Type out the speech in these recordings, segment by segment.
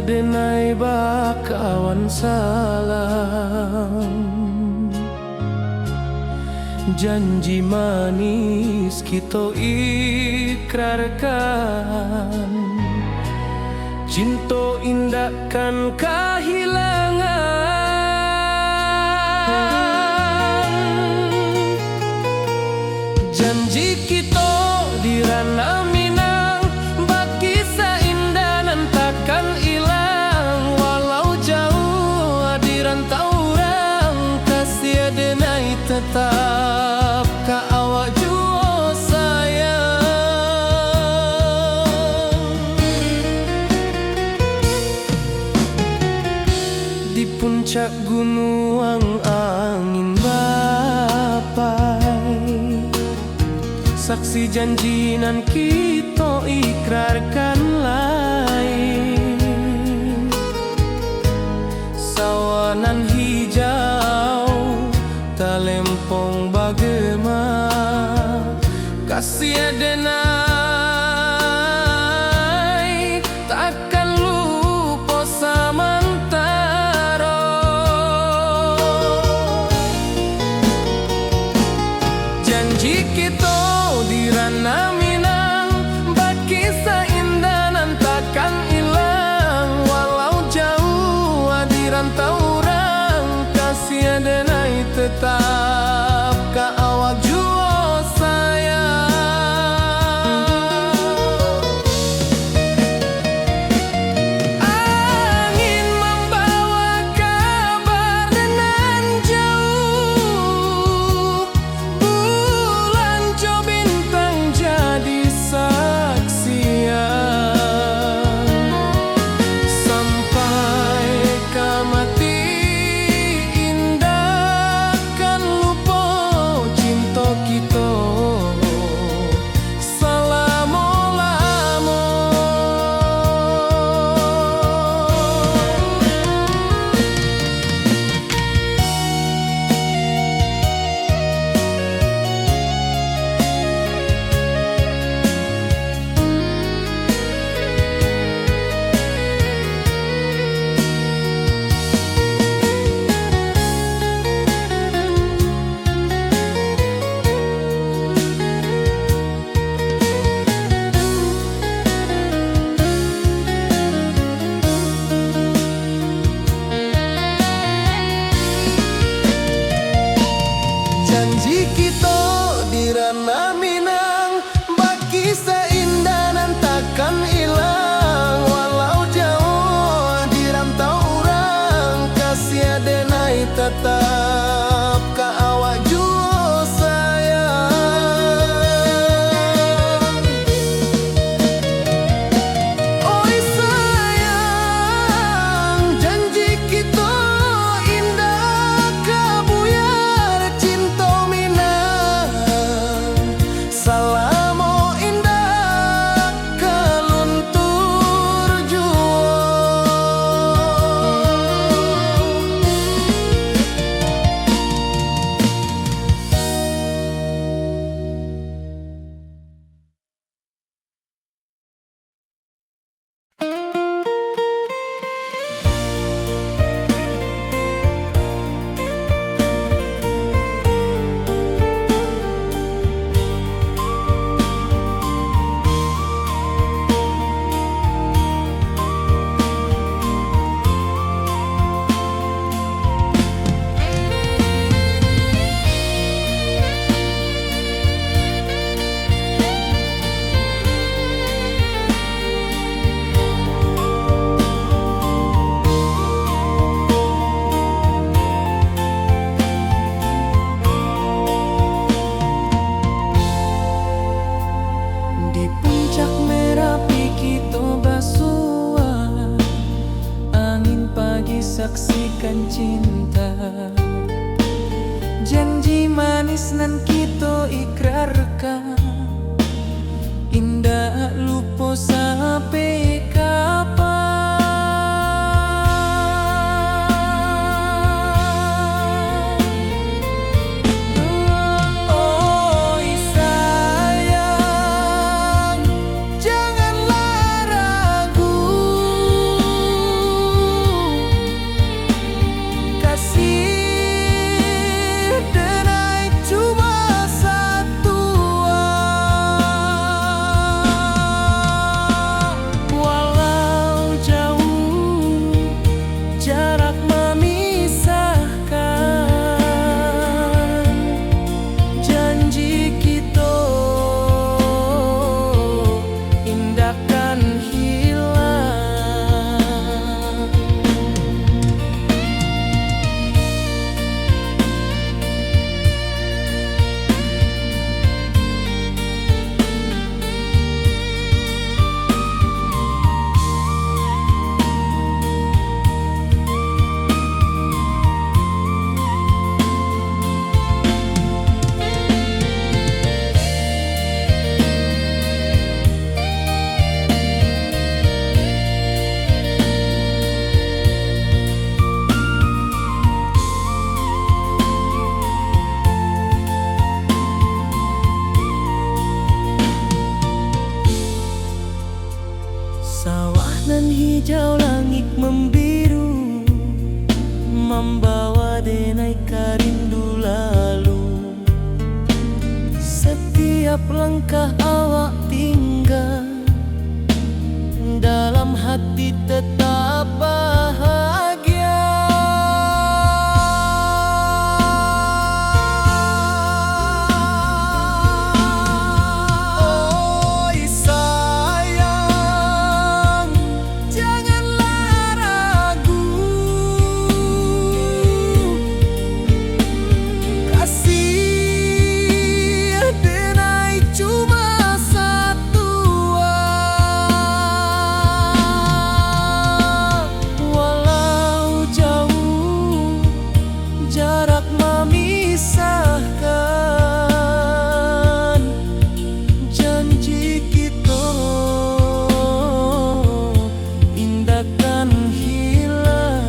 denai bakawan salam, janji manis kita ikrarkan, cinta indahkan kehilangan. Janji kita di ranah Minang, bagi seindah nan takkan hilang. Walau jauh di rantau orang, kasih denai tetap ka awak jua sayang. Di puncak gunung angin bapai, saksi janji nan kita ikrarkan lain. Sawanan hijau talempong bagema, kasih denai takkan lupa samantara. Janji kita di ranah Minang, bagi seindah nan takkan hilang. Walau jauh di rantau orang, kasih denai tetap ka awak jua sayang. Angin membawa kabar nan jauh, bulan jo bintang jadi saksian. Sampai ke mati indah kan lupa cinta kita selama-lama. Janji kita di ranah Minang, bagi seindah nan takkan hilang. Walau jauh di rantau orang, kasih denai tetap ka awak jua sayang. Oi sayang, janji kita indah kabuyar cinta Minang. Salamo indah keluntur jua. Di puncak Merapi kita basua, angin pagi saksikan cinta. Janji manis nan kita ikrarkan, indah lupa sampai kapan. Oi sayang, janganlah ragu. rindu lalu. Setiap langkah awak tinggal, dalam hati tetap bahagia. Oi sayang, janganlah ragu, kasih denai cuma satu. Walau jauh jarak memisahkan, janji kita indahkan hilang.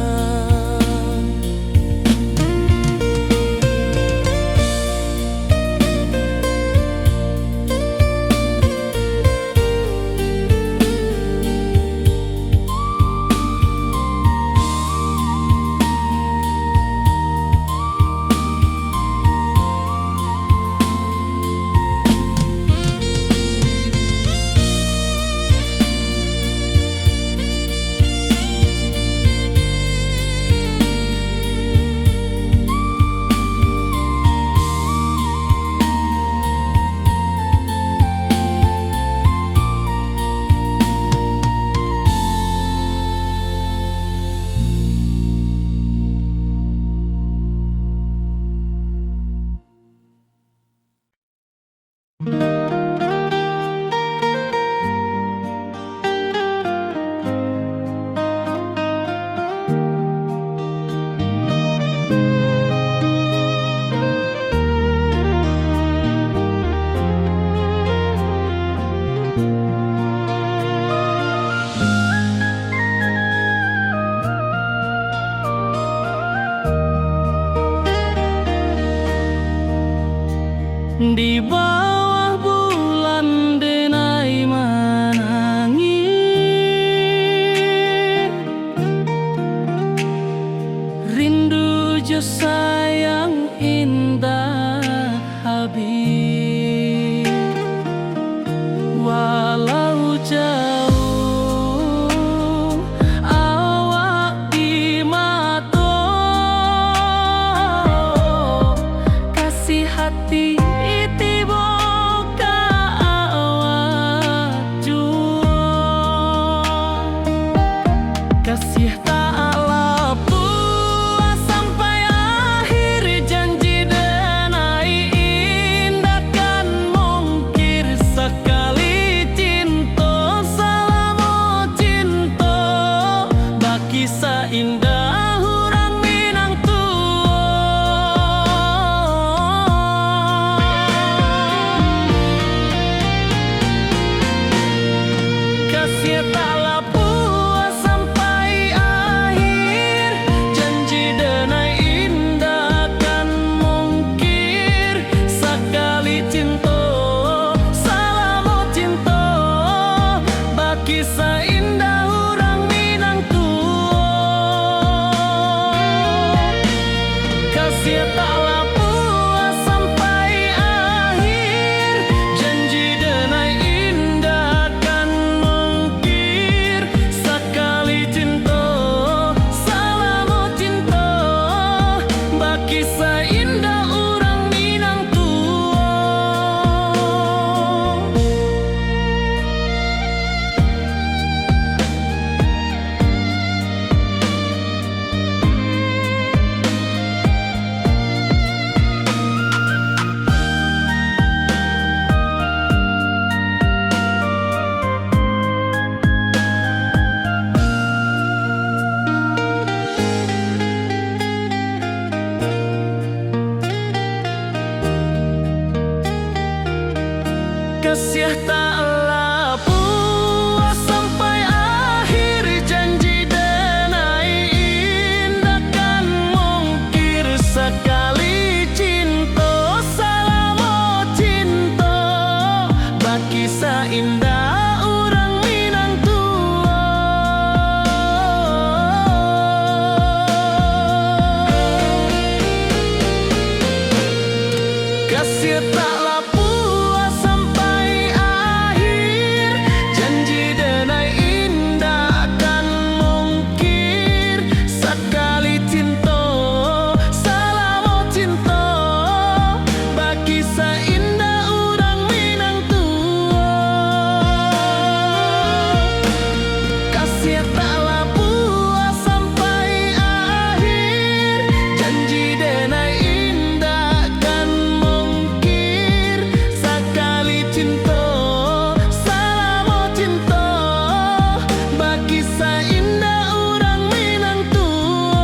Di bawah bulan denai menangis, rindu jo sayang indah habis. Walau jauh awak di mata, kasih hati kasih taklah puas sampai akhir, janji denai indahkan mungkir sekali cinta. Selama cinta baki seindah urang Minang tua. Kasih taklah puas sampai akhir, janji denai indahkan mungkir sekali cinta. Selama cinta baki seindah urang Minang tua. Kasih taklah puas sampai akhir, janji denai indahkan mungkir sekali cinta. Selama cinta baki seindah urang Minang tua. Kasih taklah puas sampai akhir, janji denai indahkan mungkir sekali cinta. Selama cinta baki seindah urang Minang tua. kasih taklah puas sampai akhir, janji denai indah akan mungkir. Sekali cinta, salam cinta, bagi seindah urang Minang tua. Kasih taklah puas sampai akhir, janji denai indah akan mungkir. Sekali cinta, salam cinta, bagi seindah urang Minang tua.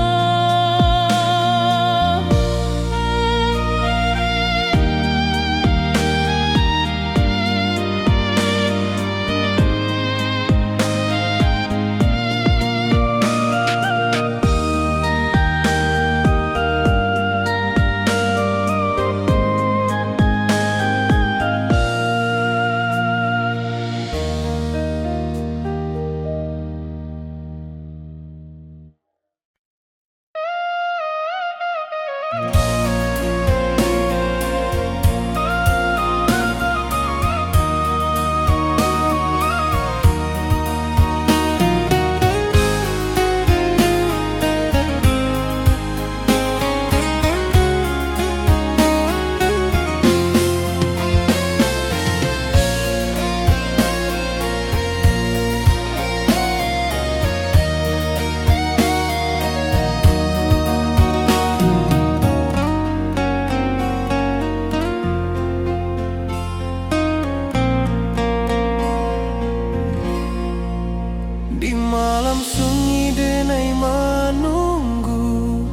Di malam sunyi denai menunggu,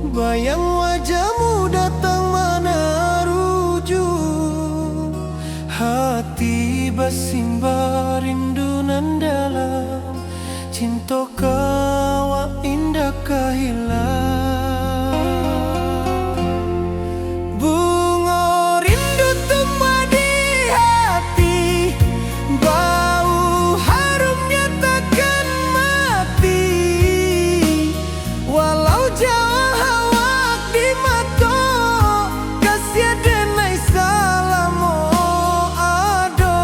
bayang wajahmu datang meneruju. Hati bersimbar rindu nan dalam, cinta kawa indah kehilang. Bunga rindu tumbuh di hati, bau harumnya takkan mati. Walau jauh hawak di mata, kasih denai salamo ado.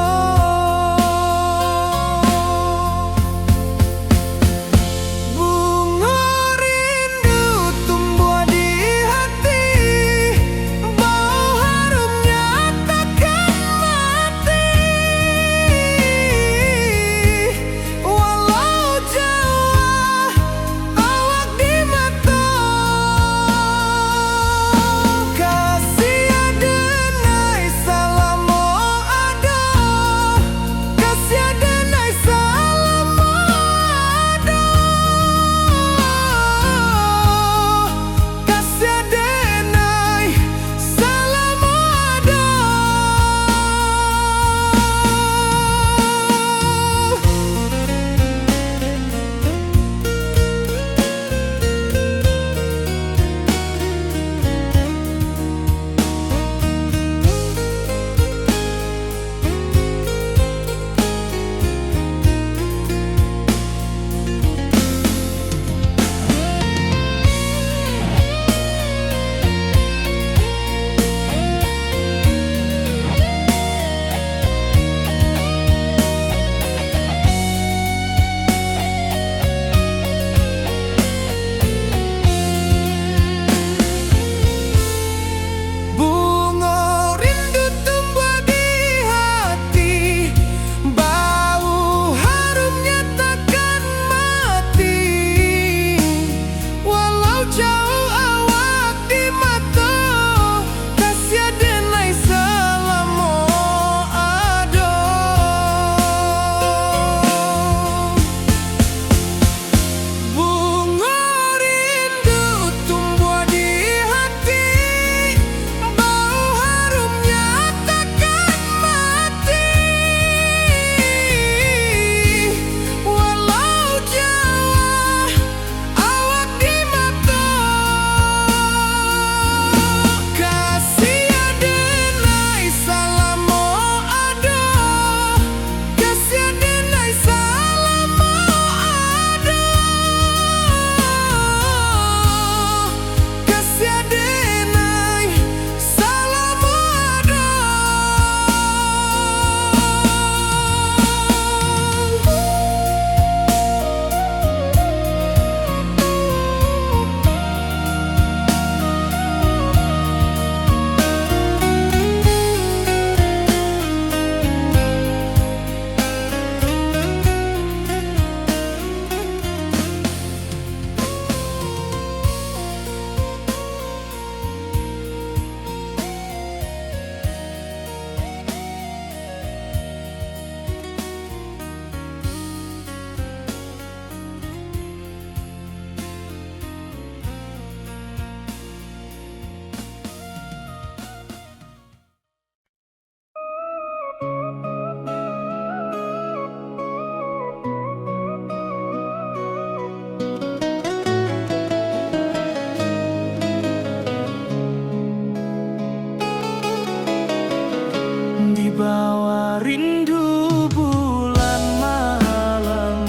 Wibawa rindu bulan malam,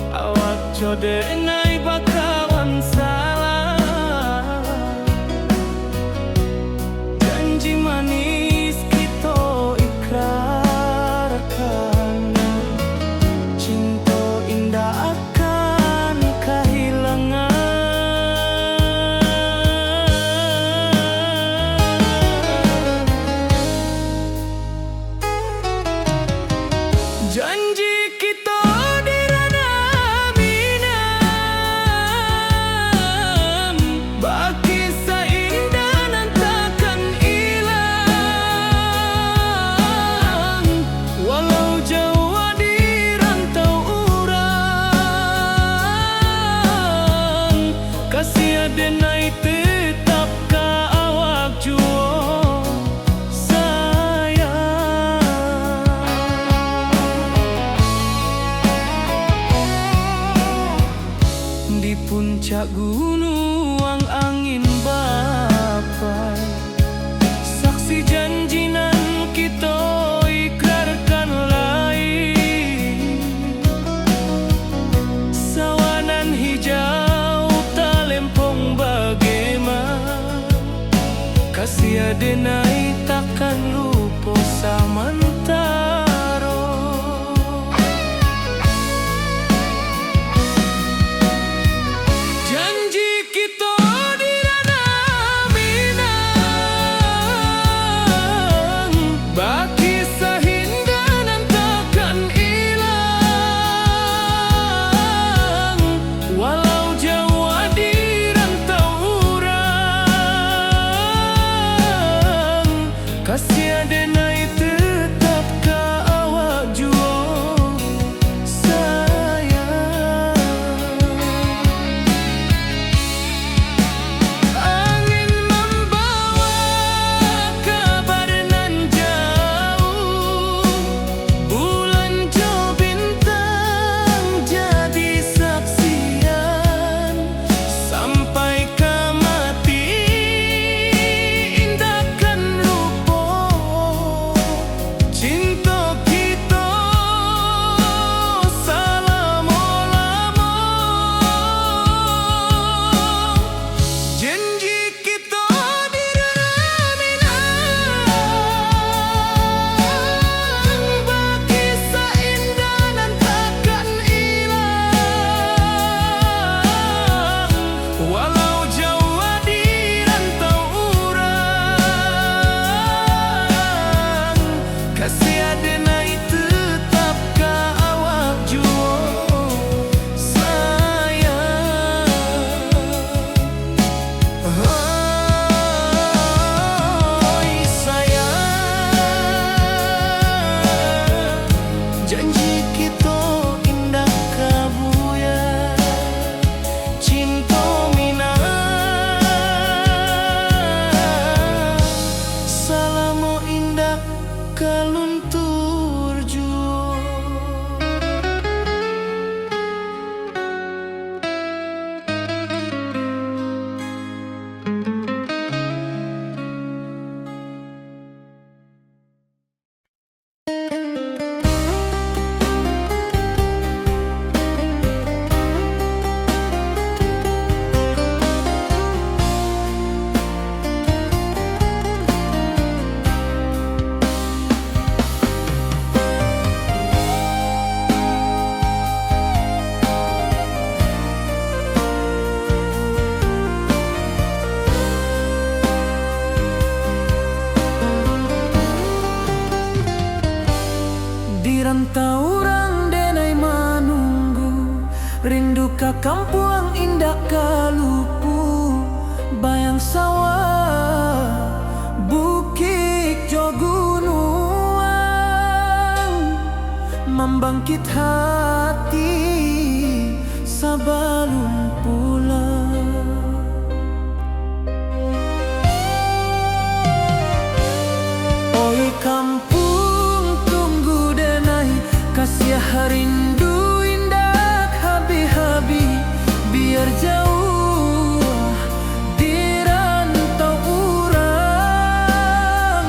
awak jodenai bakawan salah. Janji manis kita ikrarkan, cinta indah akan kehilangan. Janji kita di ranah minam, baki seindah nan takkan hilang. Walau jauh di rantau urang, kasih adenai tetap ka awak jua. Di puncak gunung angin bapai, saksi janji nan kita ikrarkan lain. Sawanan hijau talempong bagaimana, kasih adenai takkan lupa samantara. Janji kita di ranah minam, baki sahinda nan takkan hilang. Walau jauh di rantau urang, kasih adenai tetap ka awak jua sayang. Angin membawa kabar nan jauh, bulan jo bintang jadi saksian. Sampai ke mati indahkan lupa, cinta kita selama-lama. Janji kita di ranah minam, baki seindah nan takkan hilang. Walau jauh di rantau urang, kasih adenai tetap ka awak jua sayang. Oi sayang, janji kita indah kabuya, cinta mina salamo indah kaluntur jua. Di rantau urang denai manunggu, rindu ka kampung indah kalupu. Bayang sawah, bukit jo gunung, membangkit hati sabalun pulang. Oi kampung tunggu denai, kasih rindu indah habi-habi. Biar jauh di rantau urang,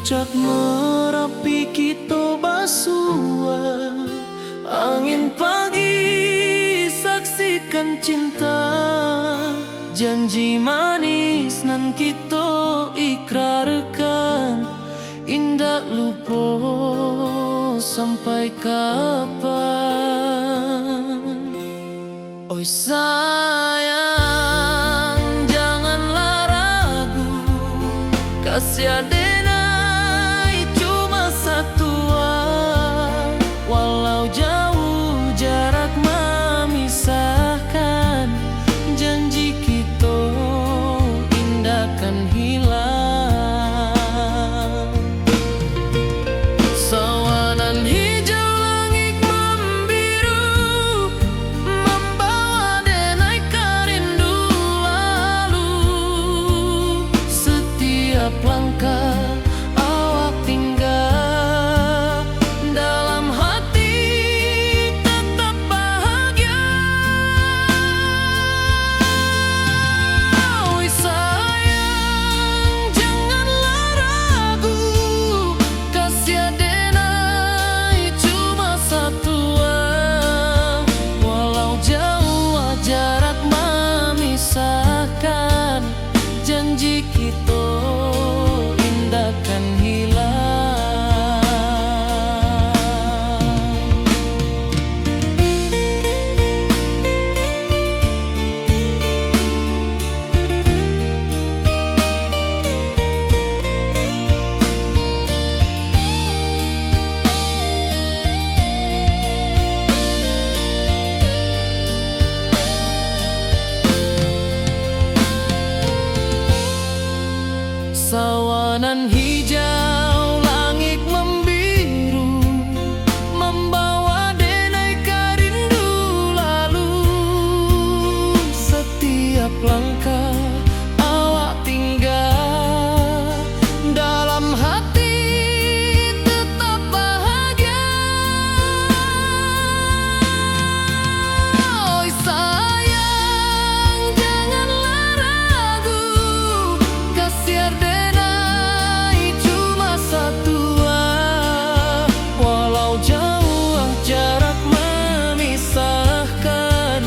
Puncak Merapi kita basua, angin pagi saksikan cinta, janji manis nan kita ikrarkan, indah lupa sampai kapan. Oi sayang, janganlah ragu, kasih adenai cuma satu, walau jauh jarak memisahkan, janji kita indah kan hilang. Sawanan hijau langit membiru, membawa denai kerindu lalu. Setiap langkah awak tinggal, dalam hati tetap bahagia. Oi sayang, janganlah ragu, kasih adenai cuma satu, walau jauh jarak memisahkan, janji kita indah kan hilang. Sawanan hijau langit membiru, membawa denai kerindu lalu. Setiap langkah awak tinggal, dalam hati tetap bahagia. Oi sayang, janganlah ragu, kasih adenai cuma satu, walau jauh jarak memisahkan,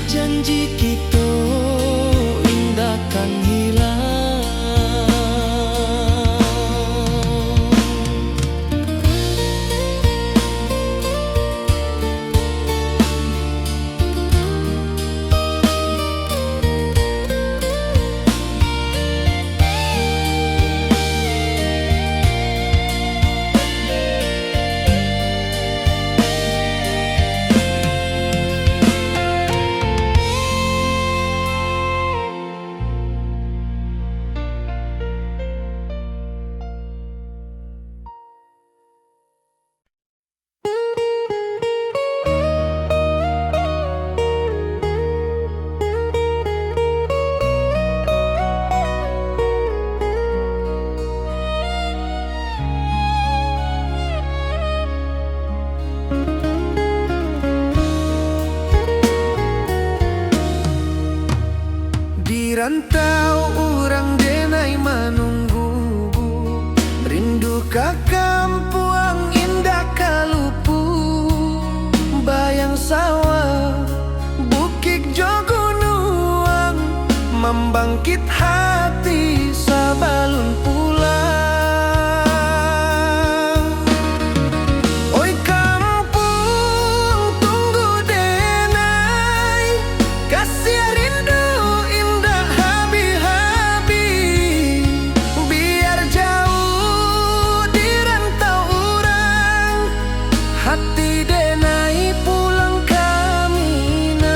janji kita indah kan hilang. Di rantau urang denai menunggu, rindu ka kampuang indah kalupu, bayang sawah bukit jogunuang, membangkit hati sabalun pulang. Oi kampung tunggu denai, kasih rindu indah habi-habi, biar jauh di rantau urang, hati denai pulang ke Minang.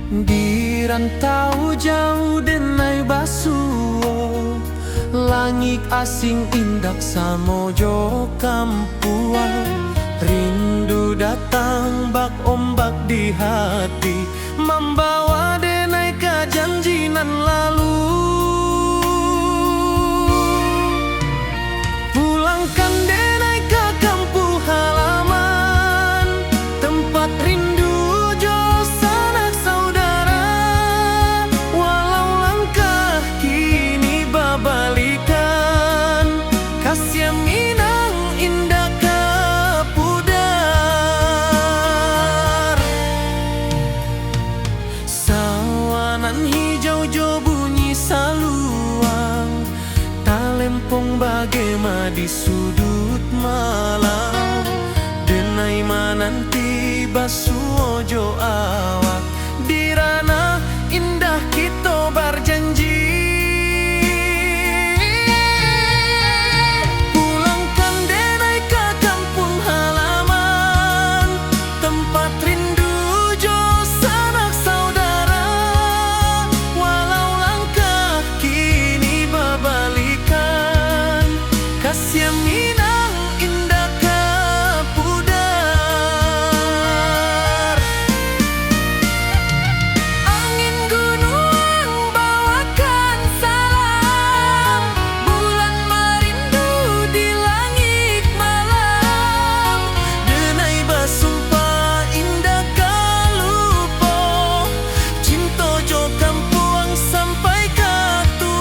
Di rantau jauh denai basuo, langit asing indak samojo kampuan. Rindu datang bak ombak di hati, membawa denai ke janjinan lalu. Pulangkan denai ke kampung halaman, tempat rindu jo sanak saudara. Walau langkah kini babalikan, kasih Minang indah ke pudar. Sawanan hijau jo bunyi saluang, talempong bagema di sudut malam. Denai mananti basuo jo awak, di ranah indah kita berjanji. Pulangkan denai ke kampung halaman, tempat rindu jo sanak saudara. Walau langkah kini babalikan, kasih Minang indah ke pudar. Angin gunung bawakan salam, bulan merindu di langit malam. Denai basumpah indah kalupo, cinta jo kampuang sampai ke tua.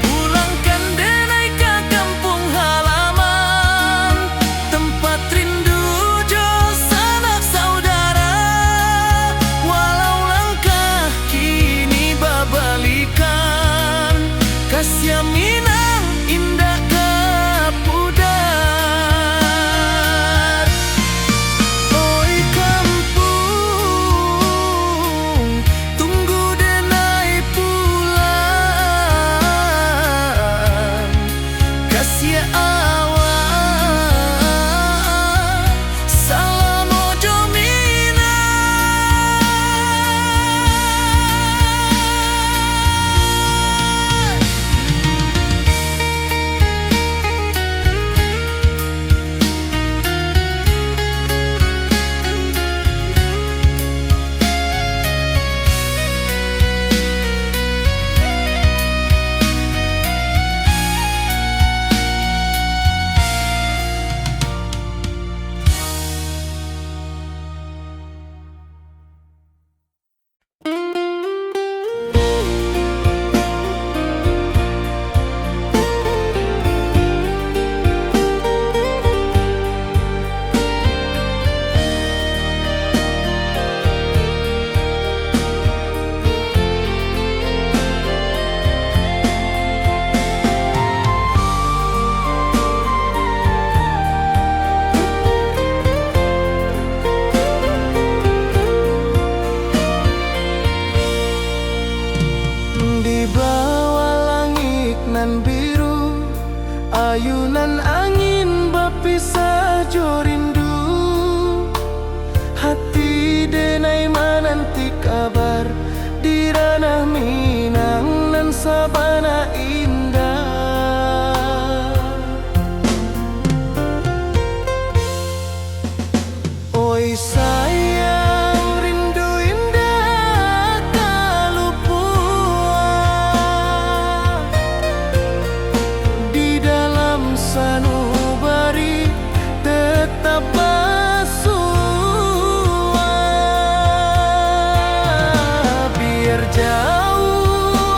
Pulangkan denai ke kampung halaman, tempat rindu jo sanak saudara. Walau langkah kini babalikan, kasih Minang indah ke pudar. Oi kampung, tunggu denai pulang. Kasih awak, salam ojo Minang. Di bawah langit nan biru, ayunan angin berpisah jo rindu. Hati denai mananti kabar, di ranah Minang nan sabana indah. Oi sayang, rindu indah kalupuan. Di dalam sanubari tetap basuh. Biar jauh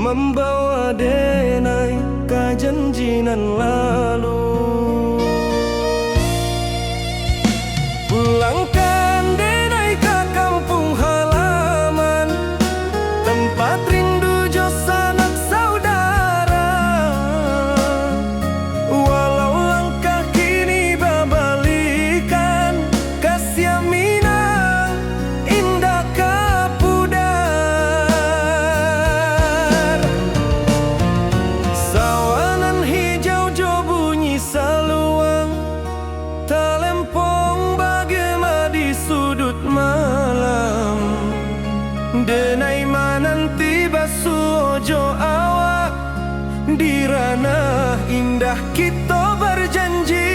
membawa denai ke janjinan lalu. Pulangkan denai ke kampung halaman, tempat rindu jo sanak saudara. Walau langkah kini babalikan, kasih Minang indah kapudar. Sawanan hijau jo bunyi saluang, talempong bagema di sudut malam. Denai mananti basuh ojo awak, di ranah indah kita berjanji.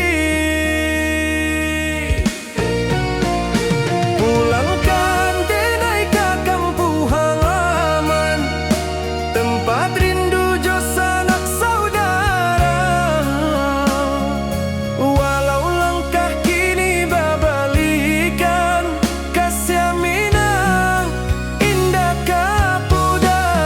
Pulangkan denai ke kampung halaman, tempat rindu jo sanak saudara. Walau langkah kini babalikan, kasih Minang indah kapudar.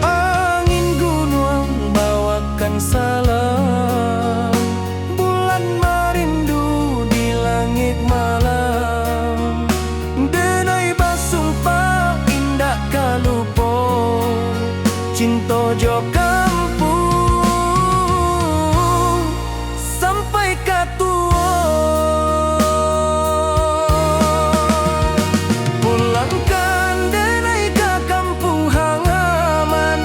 Angin gunung bawakan salam, bulan merindu di langit malam. Denai basumpah indah kalupo, cinta jo kampung sampai katua. Pulangkan denai ke kampung halaman,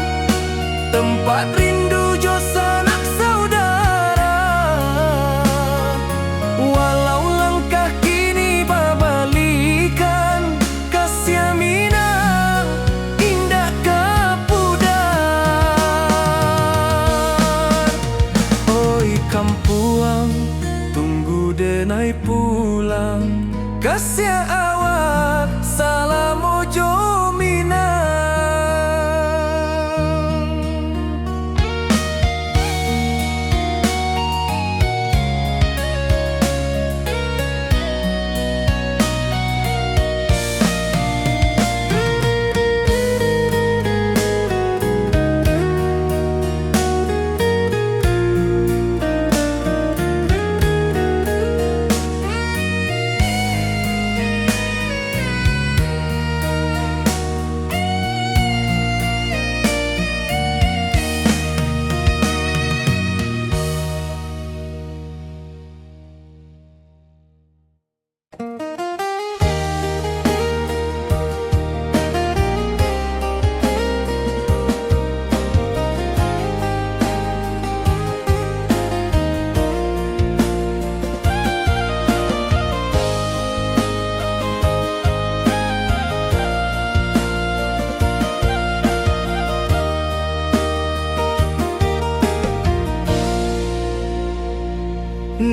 tempat rindu jo sanak saudara. Walau langkah kini babalikan, kasih Minang indah kapudar. Oi kampuang, tunggu denai pulang, kasih awak salam ojo Minang.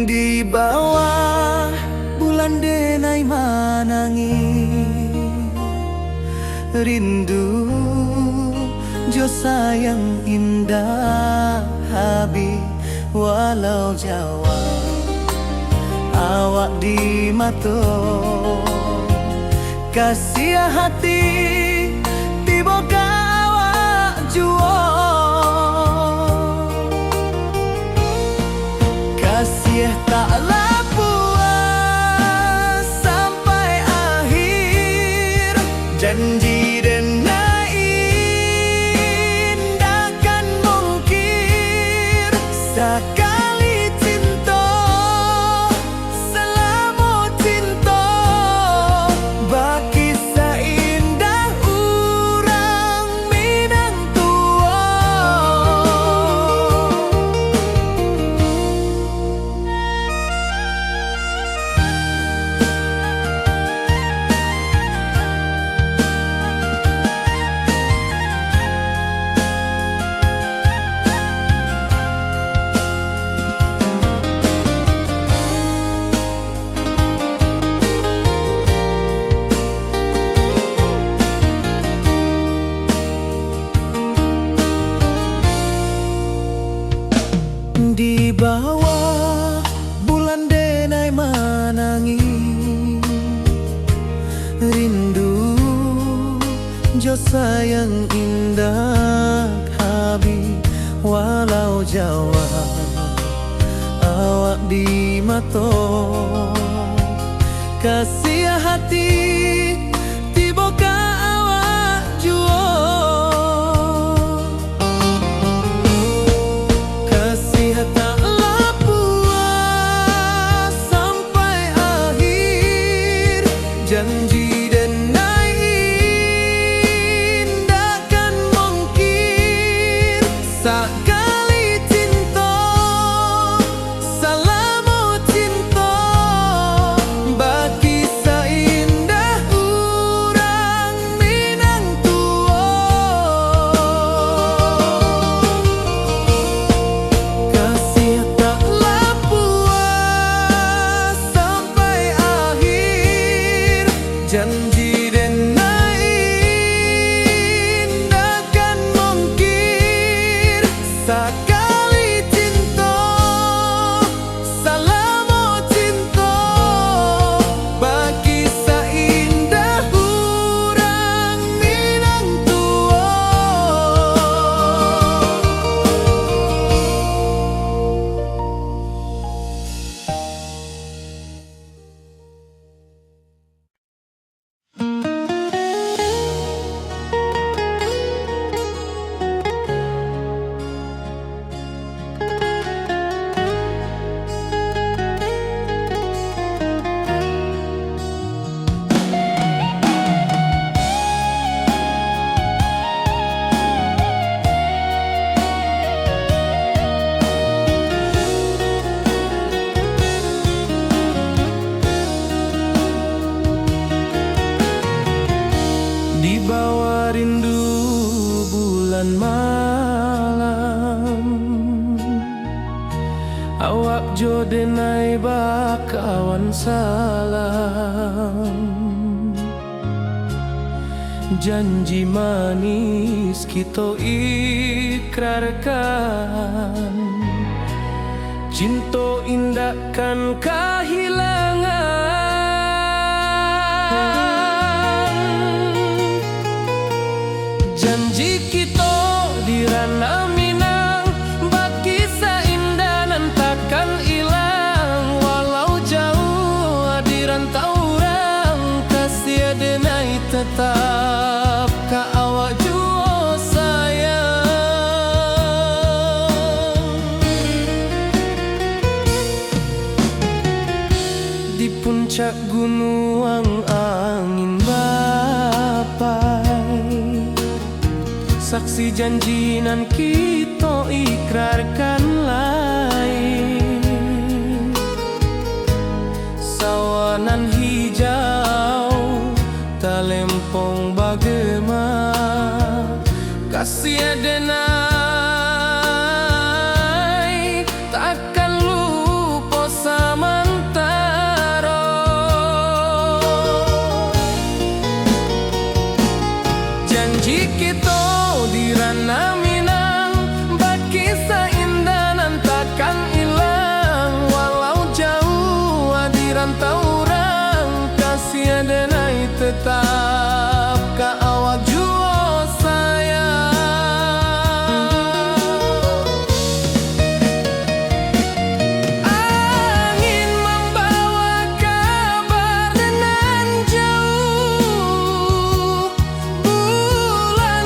Di bawah bulan denai manangi, rindu jo sayang indah habi. Walau Jawa awak di mato, kasih hati tiba awak juo. Kasih taklah puas sampai akhir, janji denai indah kan mungkir. Sekali cinta selama cinta, baki seindah urang Minang tua. sayang indah Habib walau Jawa awak di mato kasih hati tiba ka awak juo kasih tak puas sampai akhir janji denai indakan mungkin sakali cinta salamu cinta bagi seindah urang Minang tua kasih taklah puas sampai akhir janji denai indakan mungkin sakali cinta salamu cinta bagi seindah urang Minang tua. Di bawah rindu bulan malam awak jo denai bakawan salam janji manis kita ikrarkan cinta indahkan kehilangan janji kita di ranah Minang bagi seindah nan takkan hilang walau jauh di rantau orang kasih denai tetap ka awak jua sayang di puncak gunung angin bapai saksi janji nan kita ikrarkan lain sawanan hijau talempong bagema kasih denai takkan lupa samantara janji kita di ranah Minang bagi seindah nan takkan hilang walau jauh di rantau orang kasih denai tetap ka awak jua sayang angin membawa kabar nan jauh bulan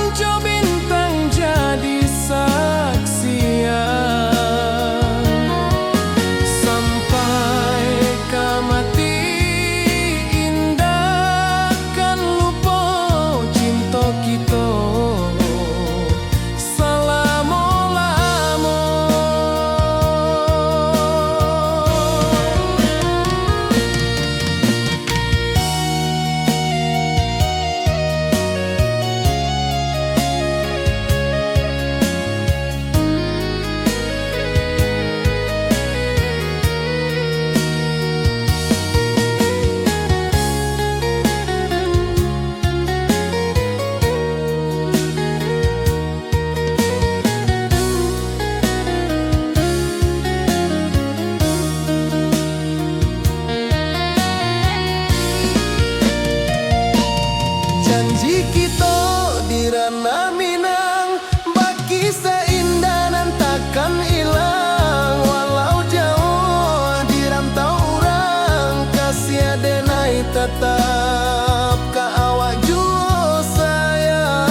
andai tetap ka awak jua sayang.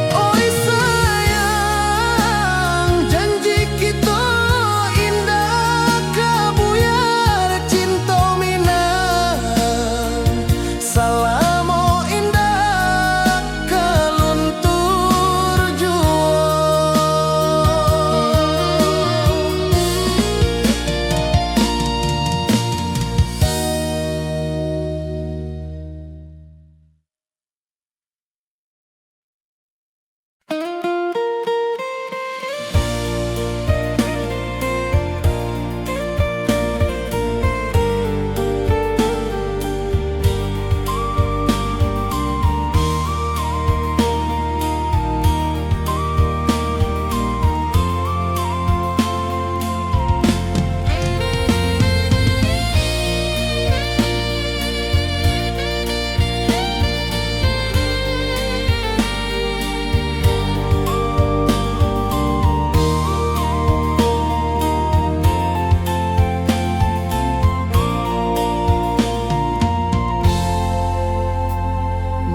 Oi sayang, janji kita indah kabuyar cinta minang. Salamo indah kaluntur jua.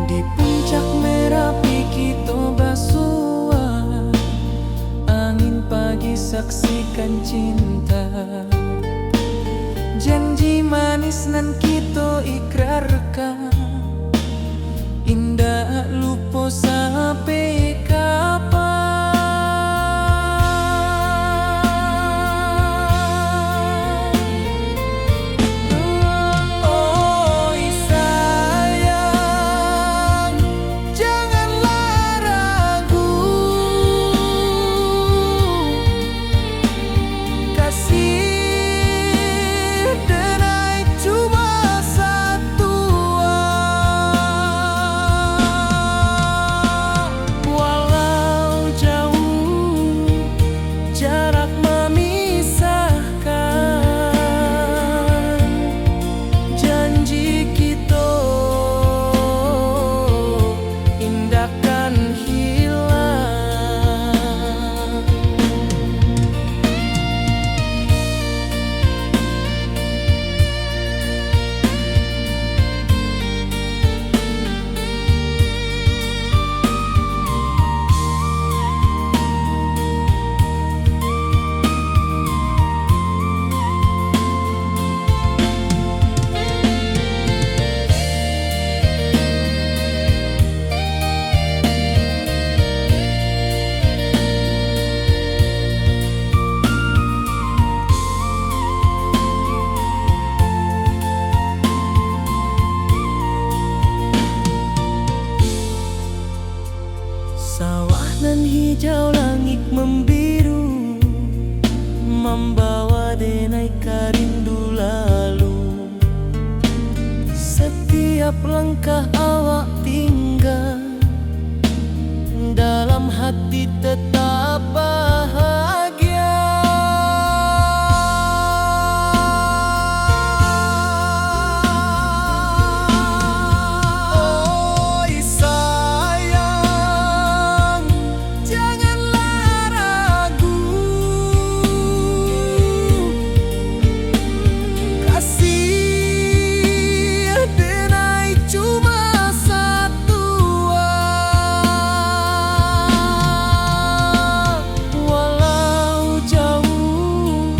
Di puncak Merapi kita basua, angin pagi saksikan cinta. Janji manis nan kita ikrarkan, indah lupa sampai kapan. Oi sayang, janganlah ragu, kasih denai cuma satu. Walau jauh jarak memisahkan, janji kita indahkan hilang. Sawah nan hijau, langit membiru, membawa denai karindu lalu. Setiap langkah awak tinggal, dalam hati tetap bahagia. Oi sayang, janganlah ragu, kasih denai cuma satu. Walau jauh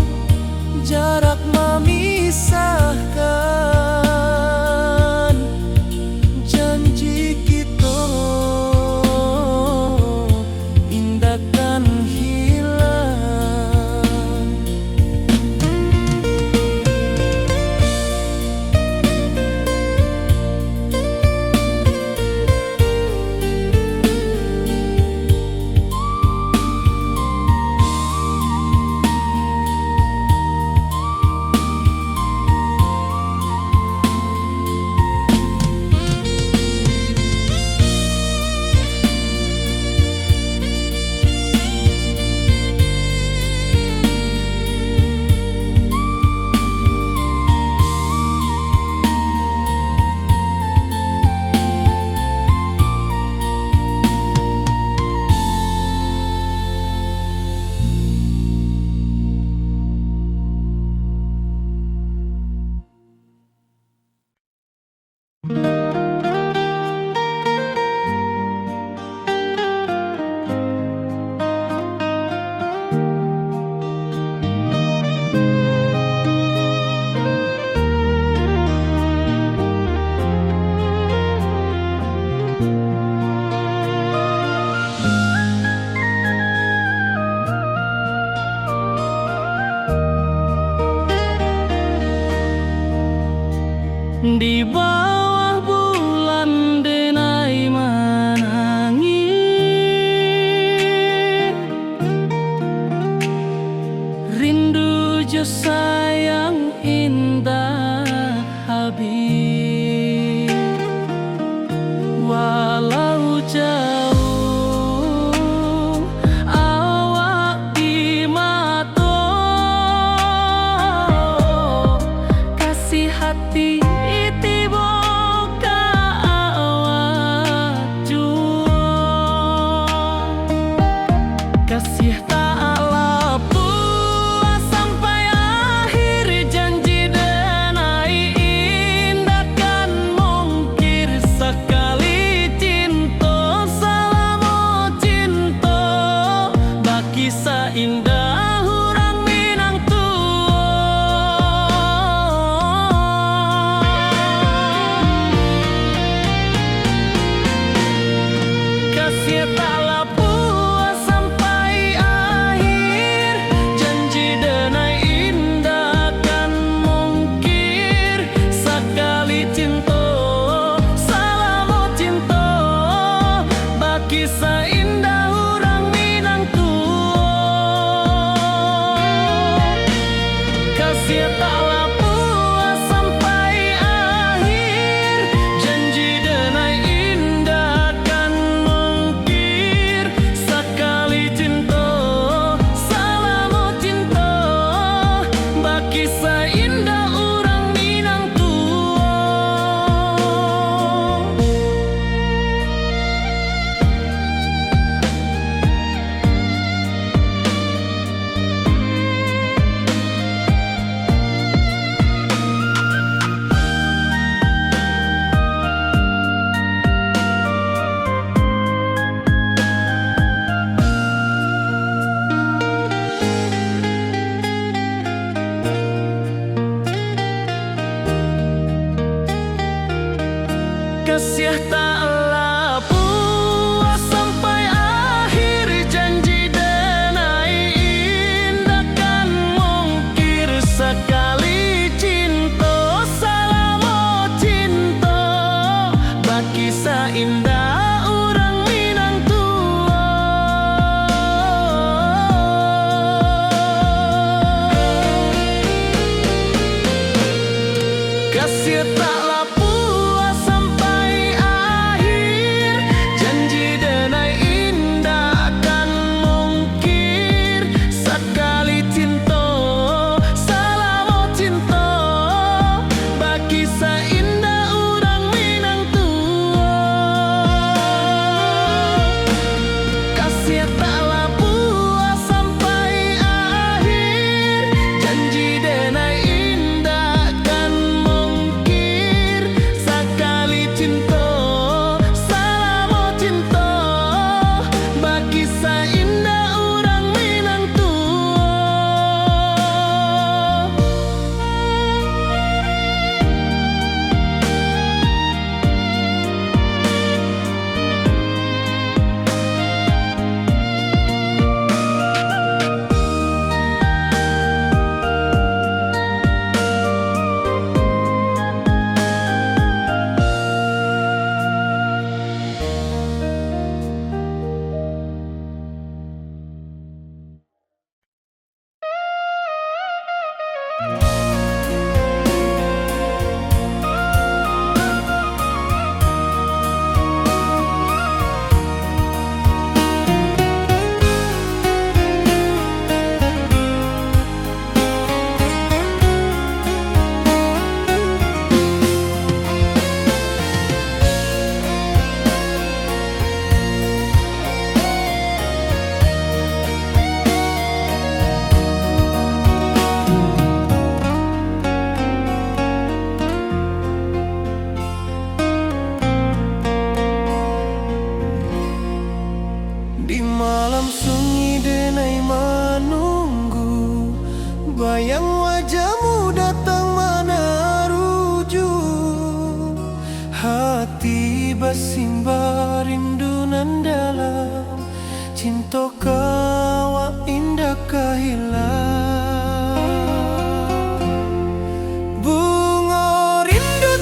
jarak memisahkan, janji kita indahkan hilang. Di bawah bulan denai menangi, rindu jo sayang indah habis. Walau jauh awak di mata, kasih hati kasih tak puas sampai akhir, janji denai indah kan mungkir. Sekali cinta selama cinta, baki seindah orang Minang tua. Kasih tak kisah indah orang Minang tua. Kasih taklah puas sampai akhir, janji denai indah kan mungkir. Sekali cinta selama cinta, baki seindah orang Minang tua. Kasih taklah puas sampai akhir, janji denai indah kan mungkir. Sekali cinta selama cinta, baki seindah orang Minang tua. Kasih taklah puas sampai akhir, janji denai indah kan mungkir. Sekali cinta selama cinta, baki seindah orang Minang tua. Kasih taklah puas sampai akhir, janji denai indah kan mungkir. Sekali cinta selama cinta, baki seindah orang Minang tua. Di malam sunyi denai menunggu, bayang wajahmu datang meneruju. Hati bersimbar rindu nan dalam, cinta kau indah kehilang. Bunga rindu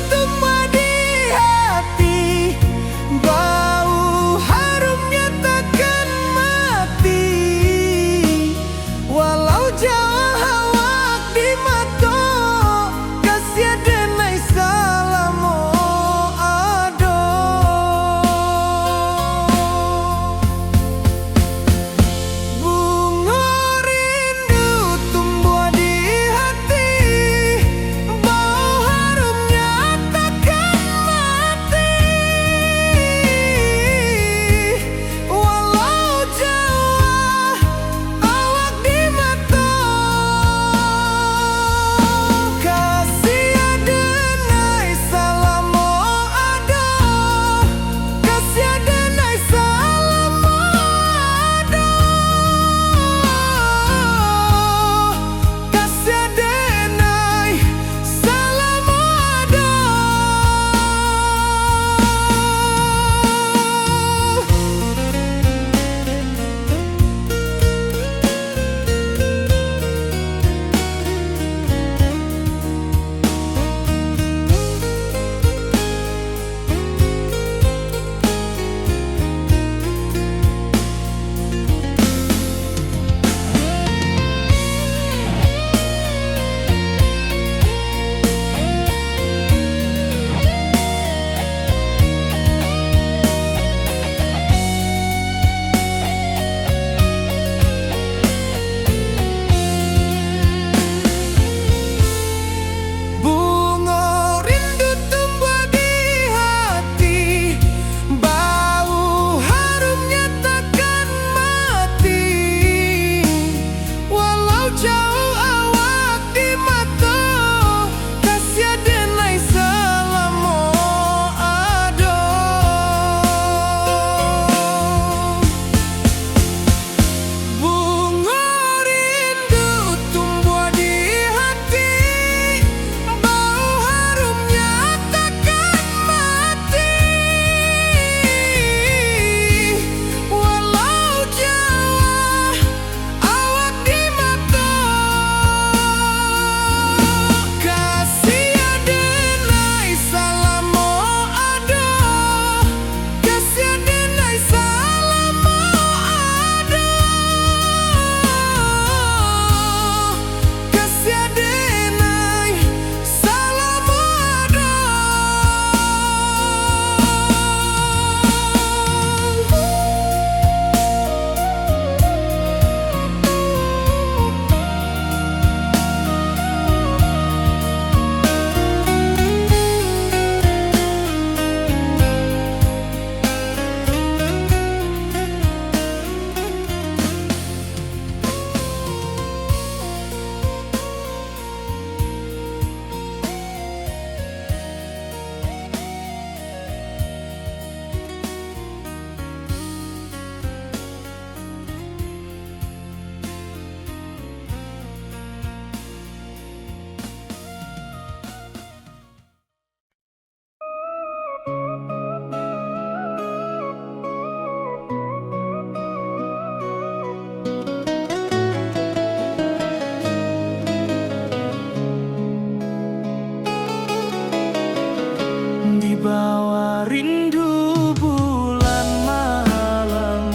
membawa rindu bulan malam.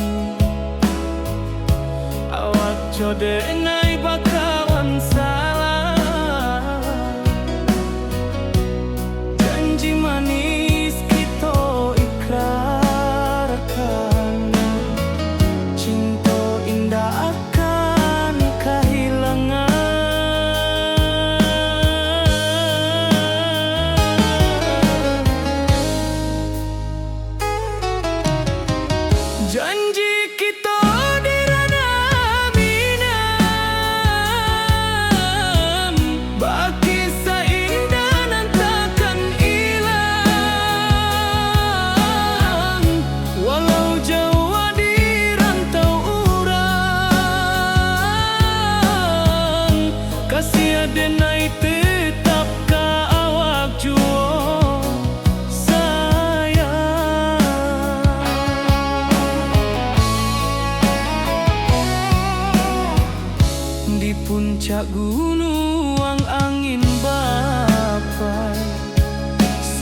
Awak jode nai bakawan salah, janji manis kita ikrarkan, cinta indah akan kehilangan. Janji kita di ranah minam, bagi seindah nan takkan hilang. Walau jauh di rantau urang, kasih adenai tetap ka awak juo sayang. Di puncak gunung angin bapai,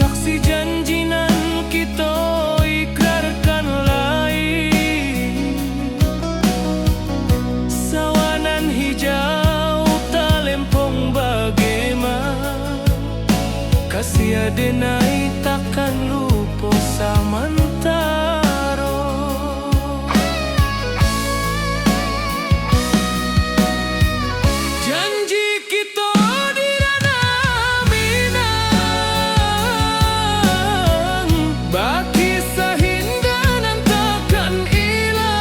saksi janji nan kita ikrarkan lain. Sawanan hijau talempong bagaimana, kasih adenai takkan lupa samantara. Janji kita di ranah minang, bagi sahindah nan takkan hilang.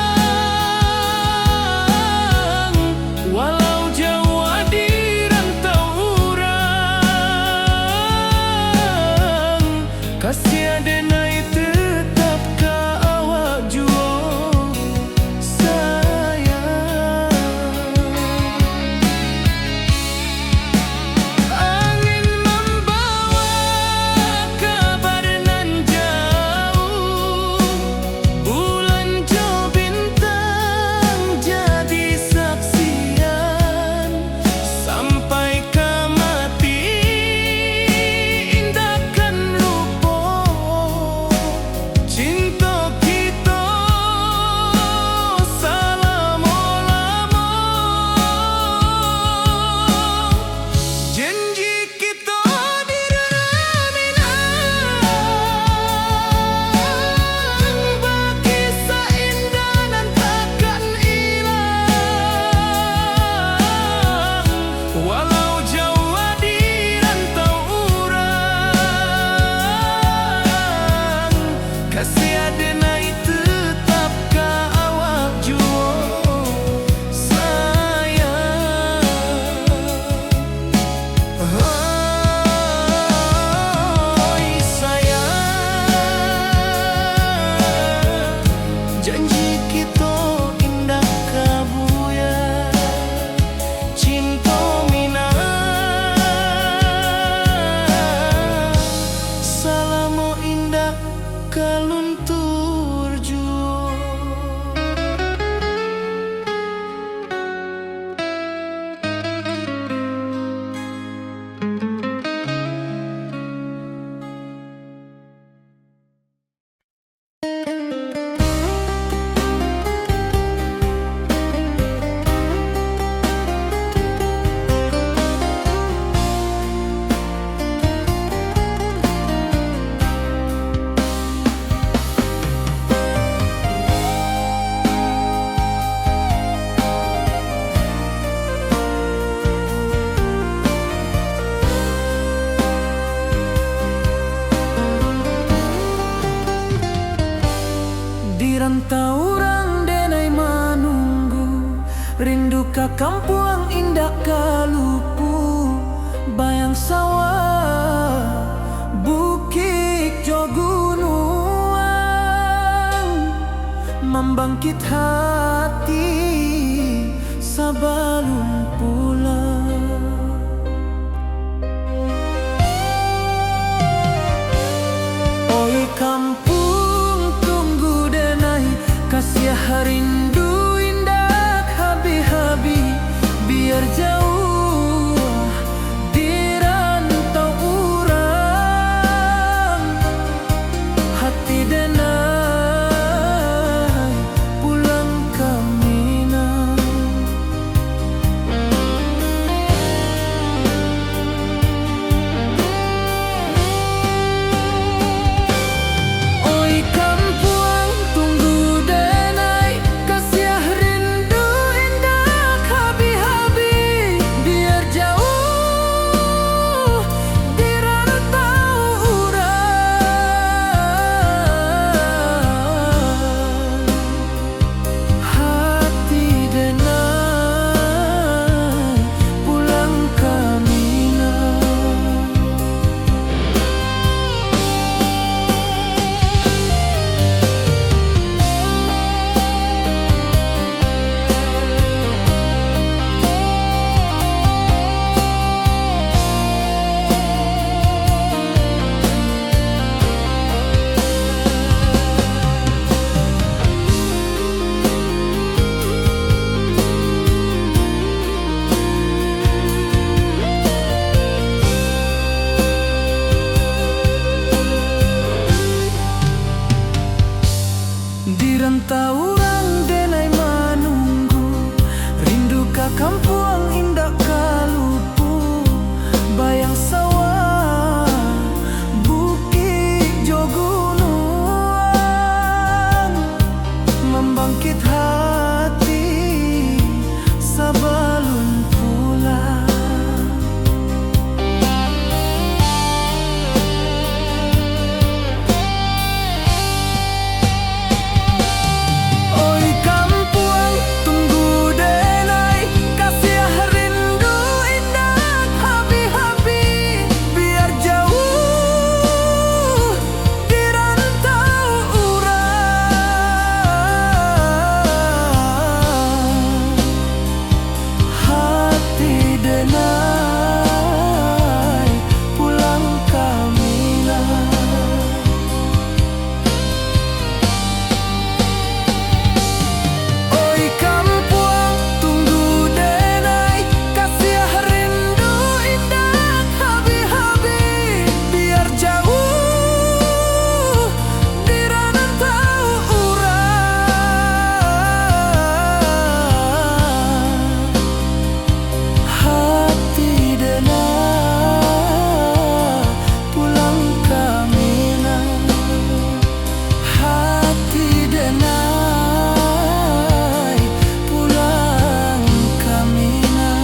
Walau jauh di rantau urang, kasih adenai tetap ka awak juo sayang. Angin membawa kabar nan jauh, bulan jo bintang jadi saksian. Sampai ke mati indahkan lupa, cinta kita selama-lama. Janji kita di ranah minang, bagi seindah nan takkan hilang. Walau jauh di rantau urang, kasih adenai tetap ka awak juo sayang. Oi sayang, janji kita indah kabuya, cinta minang, salamo indah kaluntur juo. Di rantau urang denai manunggu, rindu ka kampung indah kalupu. Bayang sawah, bukit jo gunung, membangkit hati sabalun pulang. Oi kampung tunggu denai, kasih rindu indah habi-habi. bayang sawah, bukit jo gunung, membangkit hati sebelum pulang. Oi kampung tunggu denai, kasih rindu indah habi-habi, biar jauh di rantau urang. Hati denai pulang kamilah. Oi kampung tunggu denai, kasih rindu indah habi-habi, biar jauh di rantau urang. Hati denai pulang kamilah. Hati denai pulang kamilah.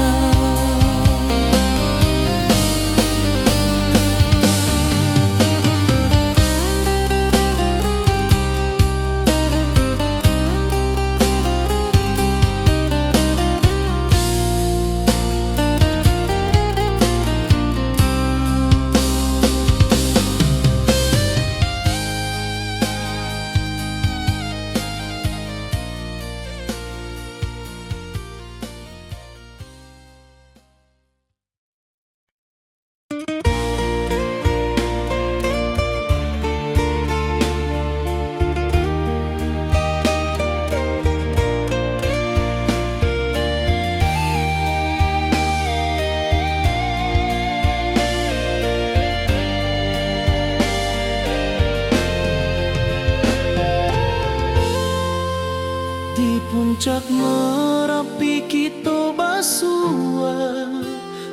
Di puncak Merapi kita basua,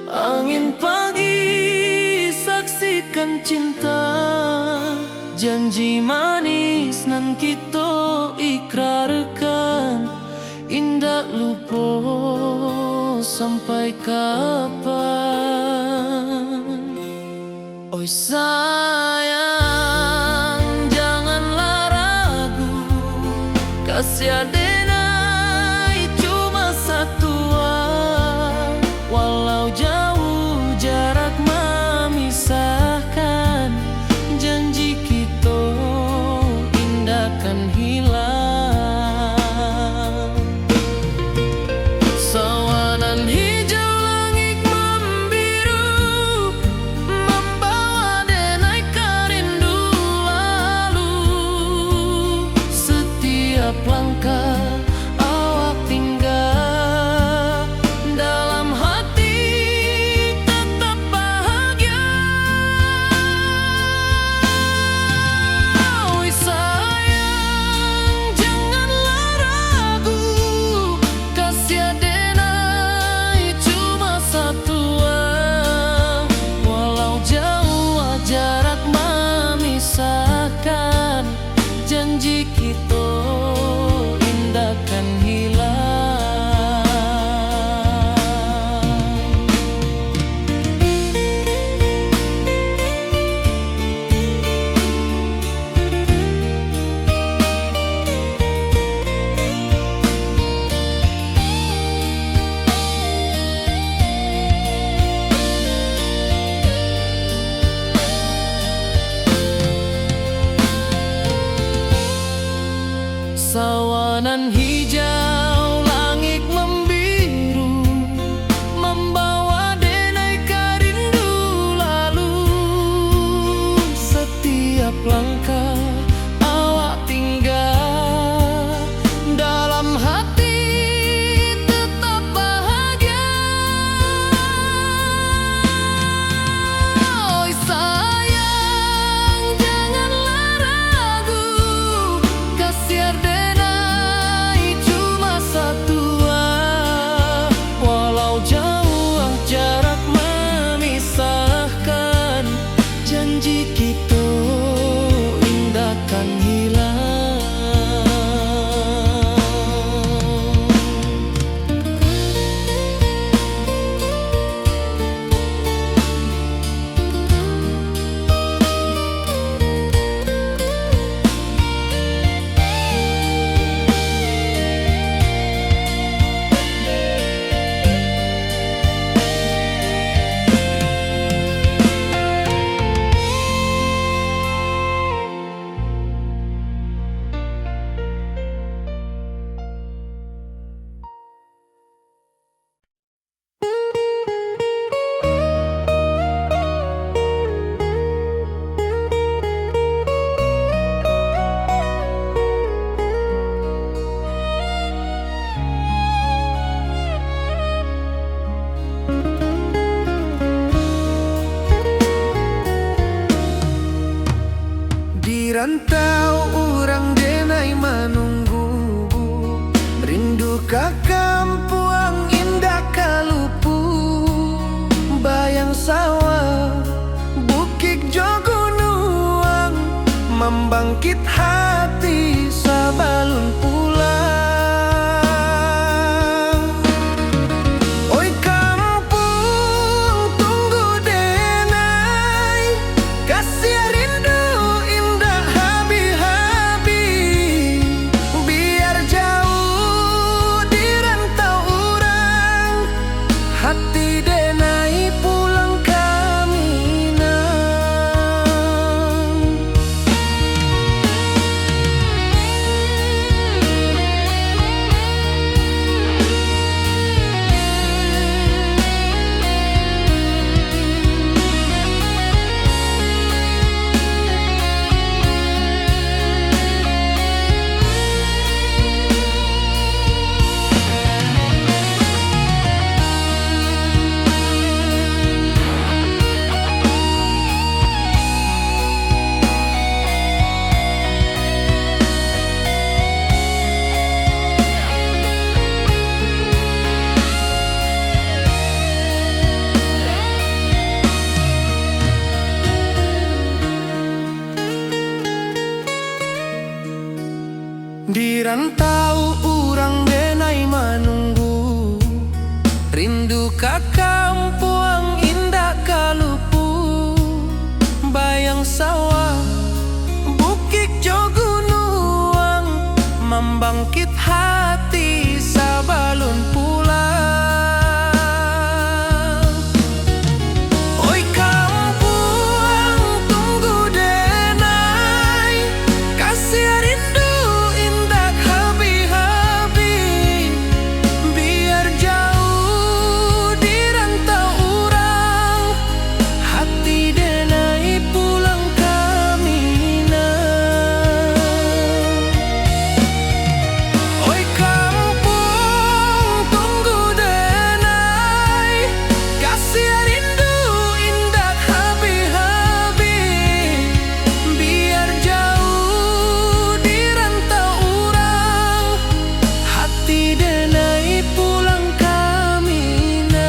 angin pagi saksikan cinta, janji manis nan kita ikrarkan, indah lupa sampai kapan. Oi sayang janganlah ragu, kasih denai cuma satu, walau jauh jarak memisahkan, janji kita indah kan hilang. Sawanan hijau langit membiru, membawa denai kerindu lalu. Setiap langkah awak tinggal, dalam hati tetap bahagia. Oi sayang janganlah ragu, kasih denai cuma satu, walau jauh jarak memisahkan, janji kita indah kan hilang. Sawanan hijau langit membiru, membawa denai kerindu lalu. Setiap langkah awak tinggal, dalam hati tetap bahagia. Oi sayang janganlah ragu, kasih denai rantau orang denai menunggu, rindu ka kampung indah kalupu, bayang sawah bukit jo gunung, membangkit hati sabalun pulang. Oi kampung tunggu denai, kasih rindu indah habi-habi, biar jauh di rantau orang, hati denai pulang kaminang. Di rantau orang denai menunggu, rindu ka kampung indah kalupu, bayang sawah bukit jo gunung, membangkit hati sabalun pulang. Oi kampung tunggu denai, kasih rindu indah habi-habi, biar jauh di rantau orang, hati denai pulang kaminang. Oi kampung tunggu denai, kasih rindu indah habi-habi, biar jauh di rantau orang, hati denai pulang kaminang.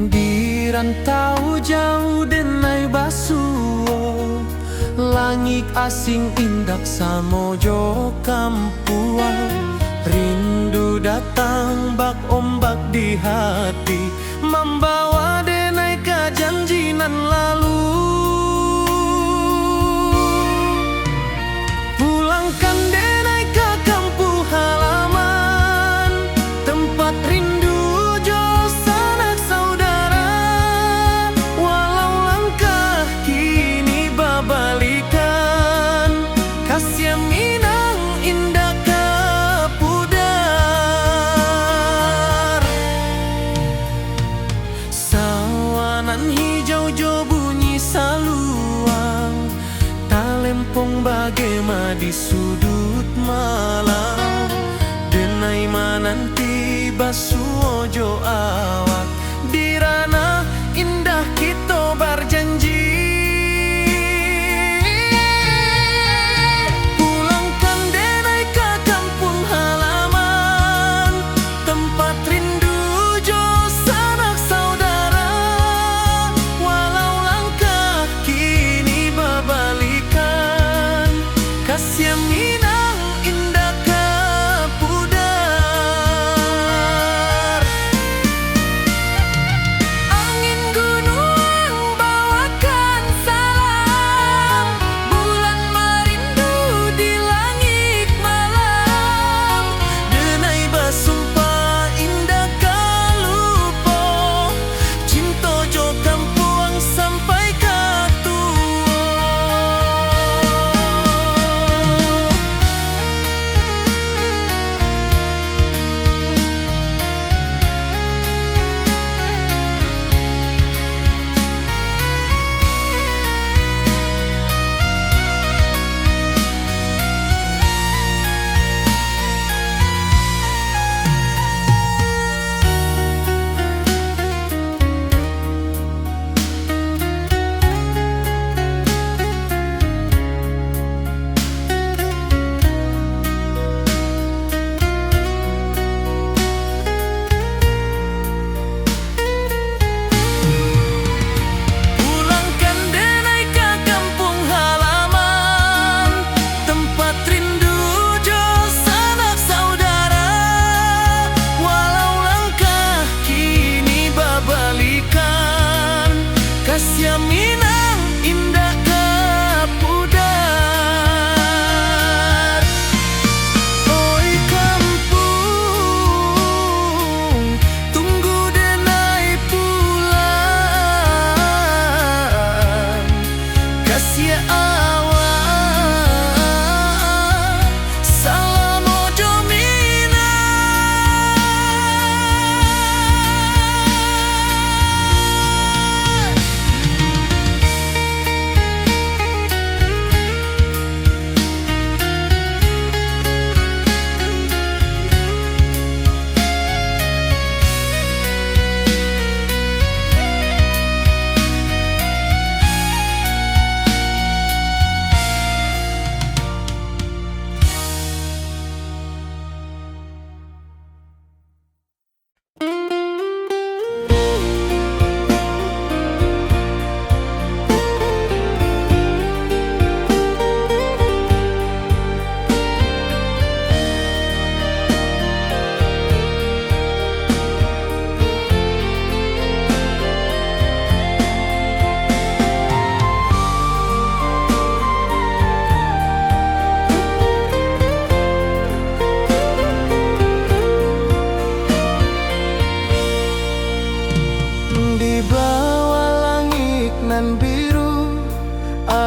Di rantau jauh denai basuo, langit asing indak samojo kampuan, rindu datang bak ombak di hati, membawa denai ke janji nan lalu. Pulangkan denai ke kampung halaman, tempat rindu jo sanak saudara, walau langkah kini babalikan, kasih minang indah ke pudar. Sawanan hijau jo bunyi saluang, talempong bagema di sudut malam, denai mananti basuo jo awak, di ranah indah kita berjanji. Pulangkan denai ke kampung halaman, tempat rindu jo sanak saudara, walau langkah kini babalikan, kasih minang indah ke pudar.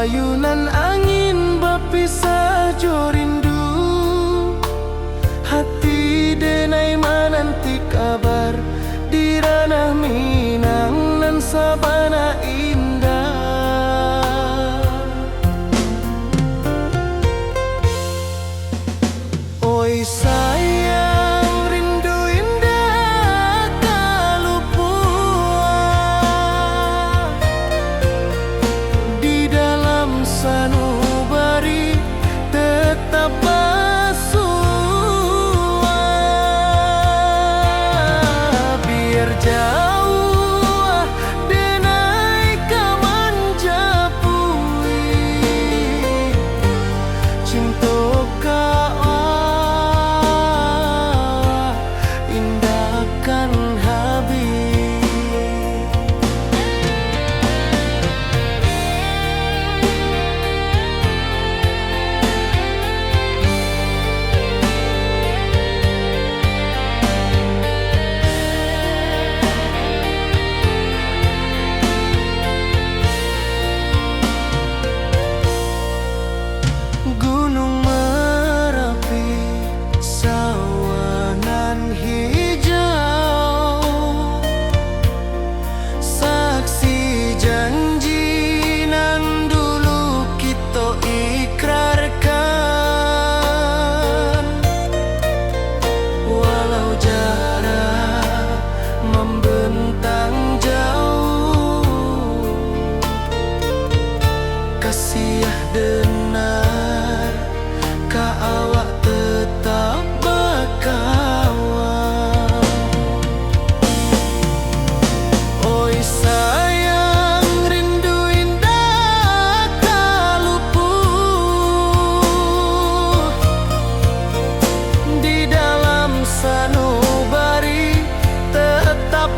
ayunan angin bapisah jo rindu, hati denai menanti kabar di ranah Minang nan sabana indah. Oi sayang, rindu indah kalupua di dalam sanubari tetap bersua. Biar jauh denai kaman japui, cinta indahkan habis. Gunung Merapi, sawanan hijau, saksi janji nan dulu kita ikrarkan. Walau jarak membentang jauh, kasih denar ka awak tetap berkawan. Oi sayang, rindu indah kaluput di dalam sanubari tetap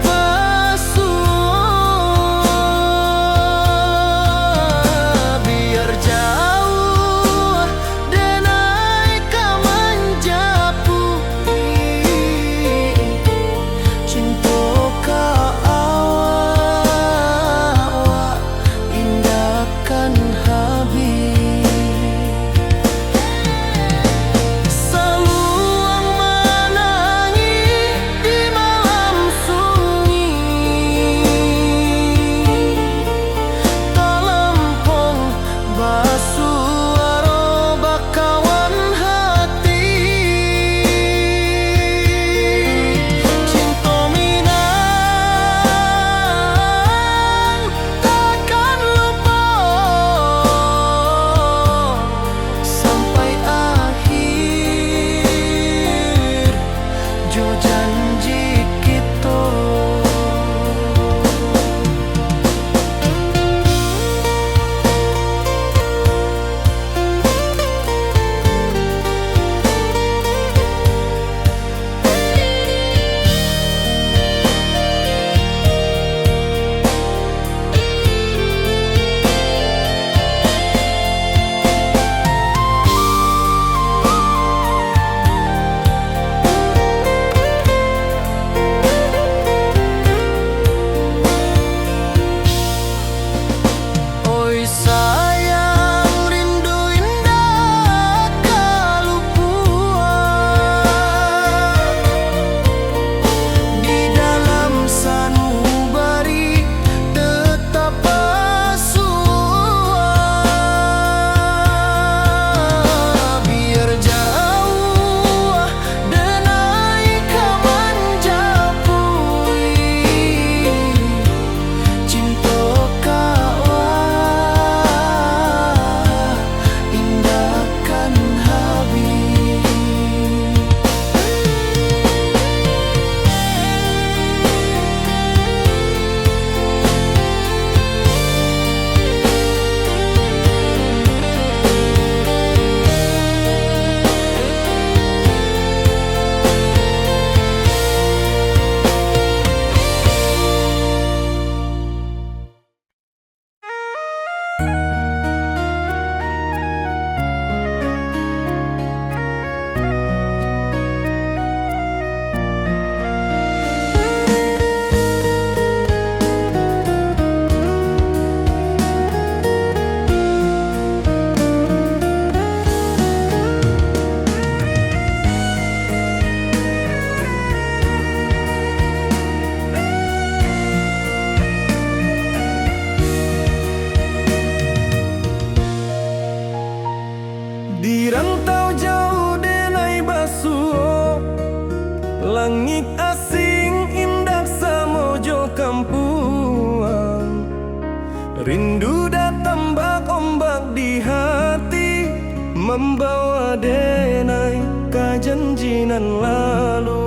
membawa denai ke janjinan lalu.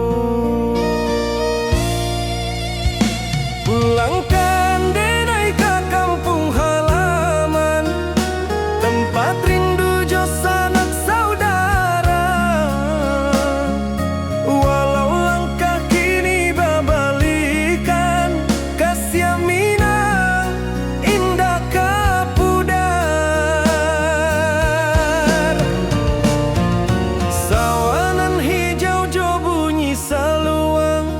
Pulangkan denai ke kampung halaman, tempat rindu jo sanak saudara. Walau langkah kini babalikan, kasih Minang indah kapudar. Sawanan hijau jo bunyi saluang,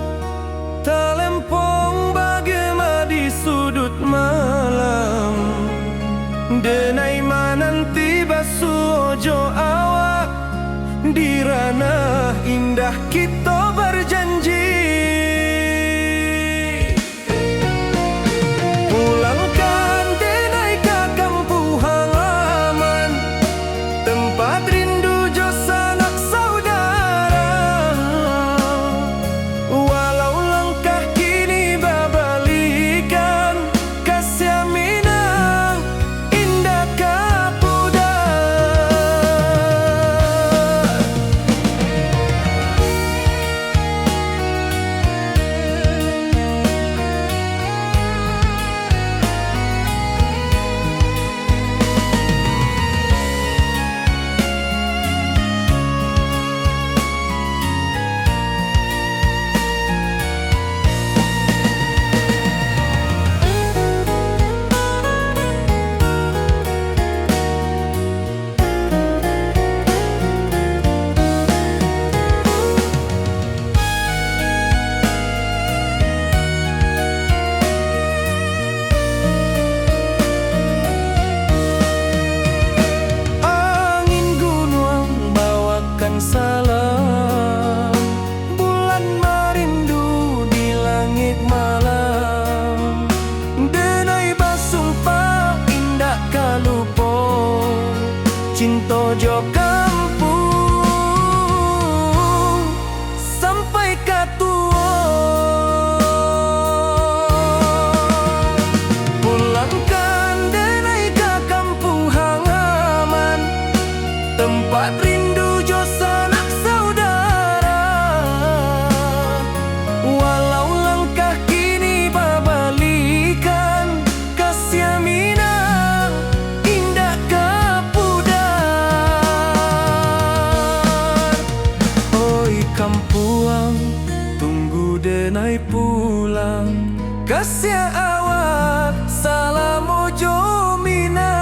talempong bagema di sudut malam. Denai mananti basuh ojo awak, di ranah indah kita berjanji. Pulangkan denai ke kampung halaman, tempat rindu jo sanak saudara. Walau langkah kini babalikan, kasih Minang indah kapudar. Angin gunung bawakan salam, bulan merindu di langit malam. Denai basumpah indah kalupo, cinta jo kampung sampai katua. Pulangkan denai ke kampung halaman, tempat rindu jo sanak saudara. Walau langkah kini babalikan, kasih Minang indah kapudar. Oi kampuang, tunggu denai pulang, kasih awak salam ojo Minang.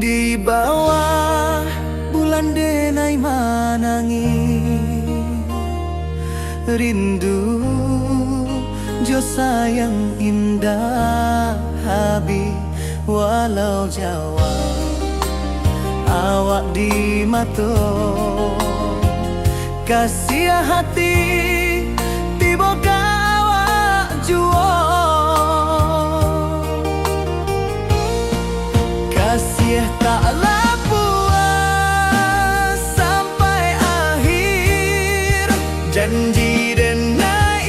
Di bawah bulan denai manangi, rindu jo sayang indah habi. Walau Jawa awak di mato, kasih hati tiba awak juo. Kasih taklah puas sampai akhir, janji denai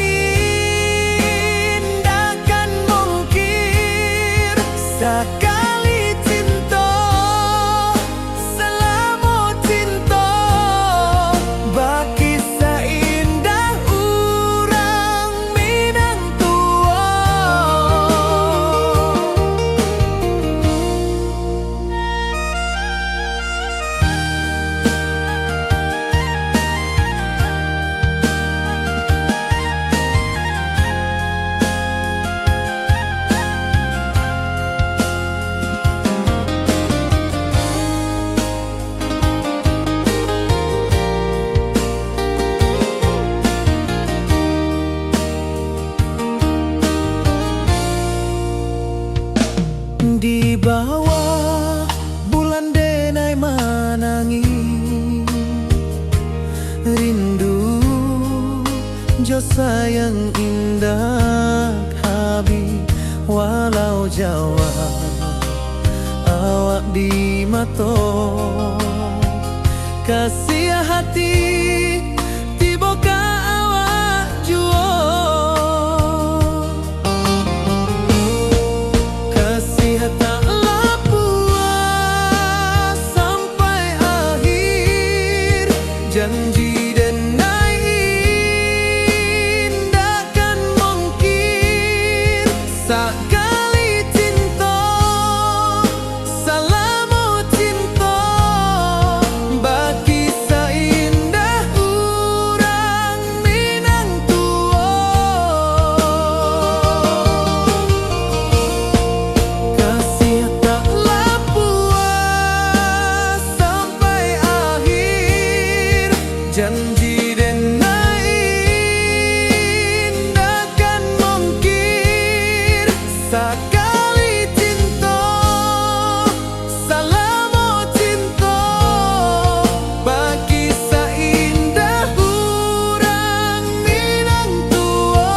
indah kan mungkir. Sekali cinta selama cinta, baki seindah urang Minang tua. nangi rindu jo sayang indah habi walau Jawa awak di mato kasih hati tiboka awak juo kasih tak lapuas sampai akhir janji denai indakan mungkin sekali cinta salamu cinta bagi seindah urang Minang tua kasih tak lapuas sampai akhir janji denai indakan mungkin sekali cinta salamu cinta bagi seindah urang Minang tua.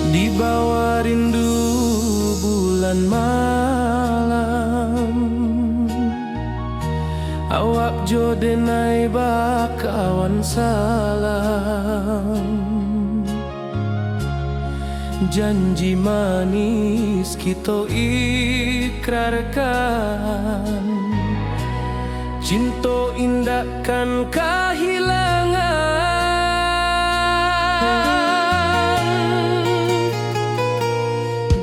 Di bawah rindu bulan malam awak jo denai bakawan salam janji manis kita ikrarkan cinta indahkan kehilangan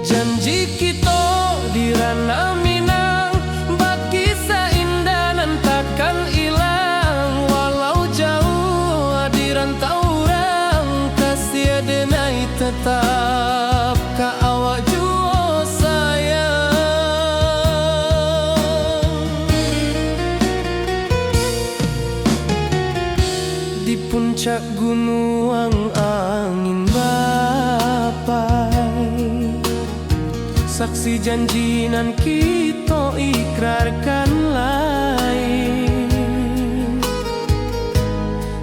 janji kita di ranah Minang bagi seindah nan takkan hilang walau jauh di rantau orang kasih denai tetap ka awak jua sayang di puncak gunung angin bapai saksi janji nan kita ikrarkan lain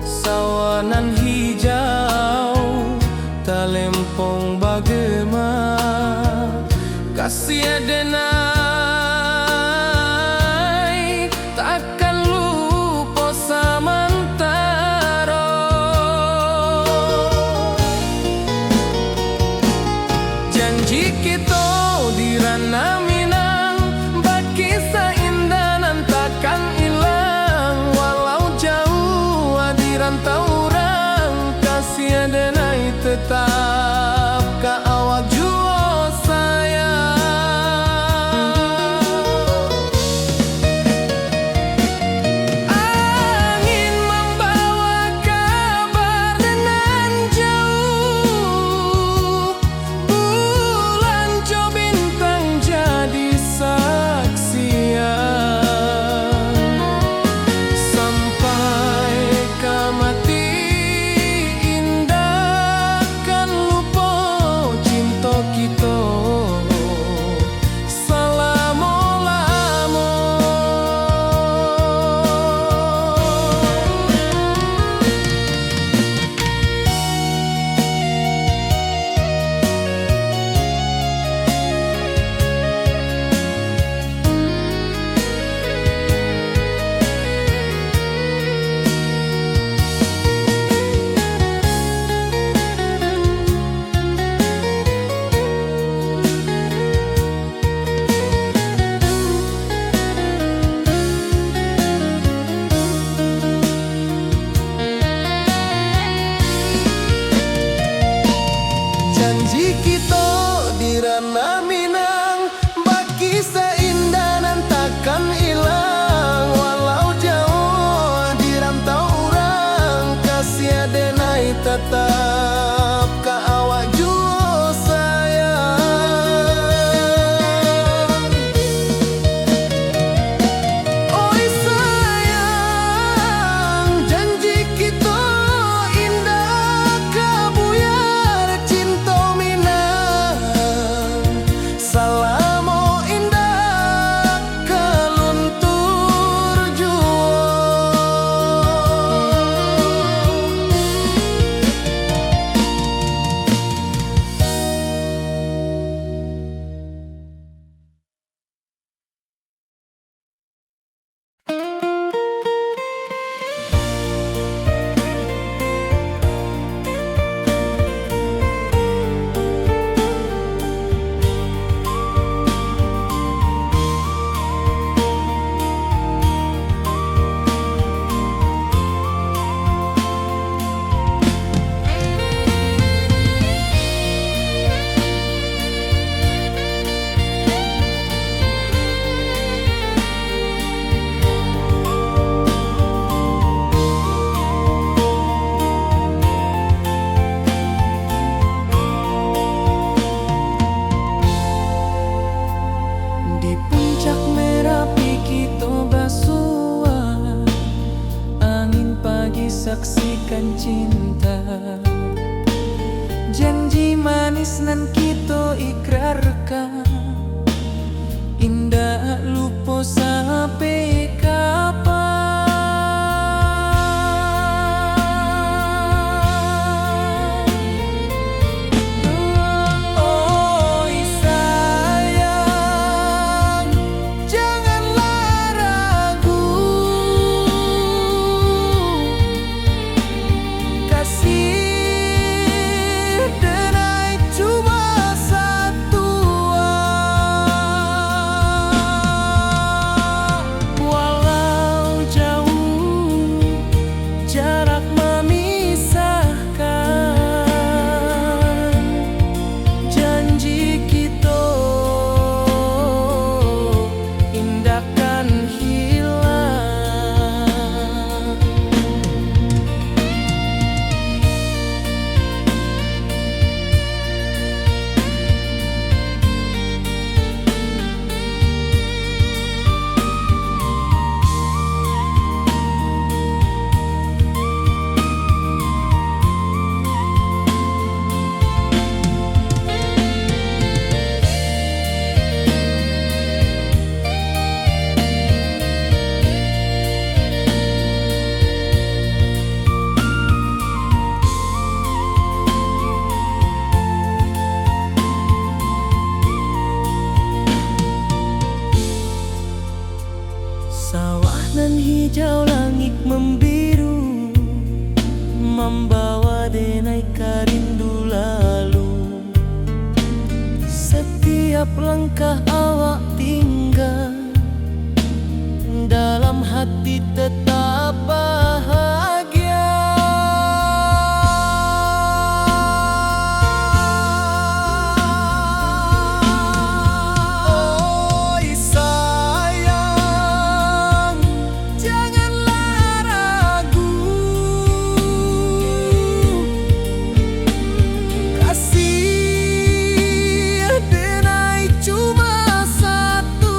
sawanan hijau talempong bagema kasih denai takkan lupa samantara janji kita di ranah Minang bagi seindah nan takkan hilang walau jauh di rantau orang kasih denai tetap ka awak jua sayang angin membawa kabar nan jauh bulan tetap ka awak jua sayang. Oi sayang, janji kita indah kabuyar cinta minang. Salamo indah keluntur jua. Di puncak Merapi kita basua, angin pagi saksikan cinta. Janji manis nan kita ikrarkan, indah lupa sampai kapan. Oi sayang, janganlah ragu, kasih denai cuma satu. Walau jauh jarak memisahkan, janji kita indahkan hilang. Sawah nan hijau, langit membiru, membawa denai karindu lalu. Setiap langkah awak tinggal, dalam hati tetap bahagia. Oi sayang, janganlah ragu, kasih denai cuma satu.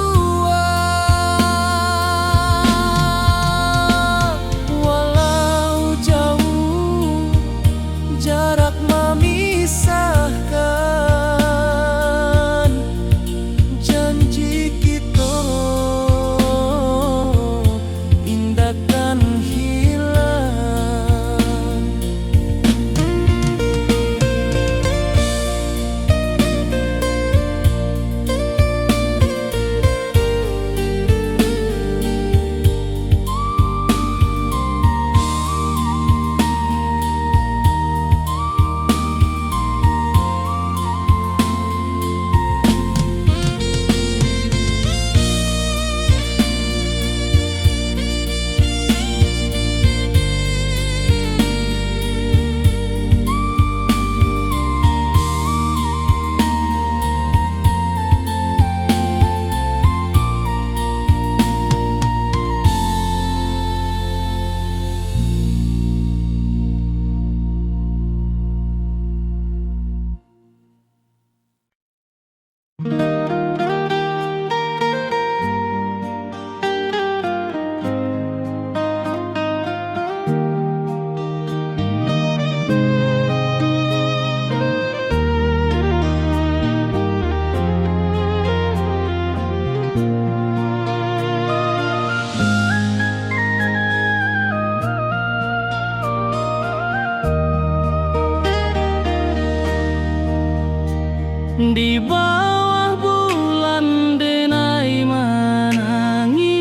di bawah bulan denai menangi.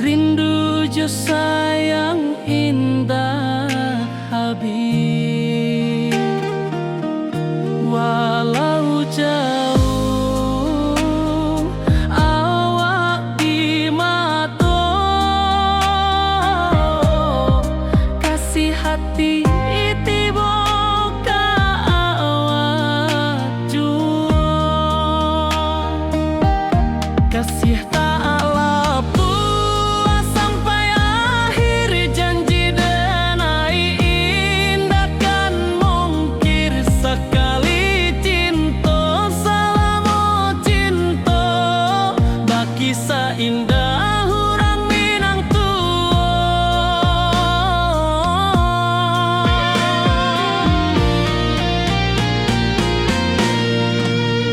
Rindu jo sayang indah habis, walau jauh awak di mata, kasih hati tiba ka awak jua, kasih tak lepas sampai akhir janji denai indah kan mungkir sekali cinta selama cinta baki seindah hurang Minang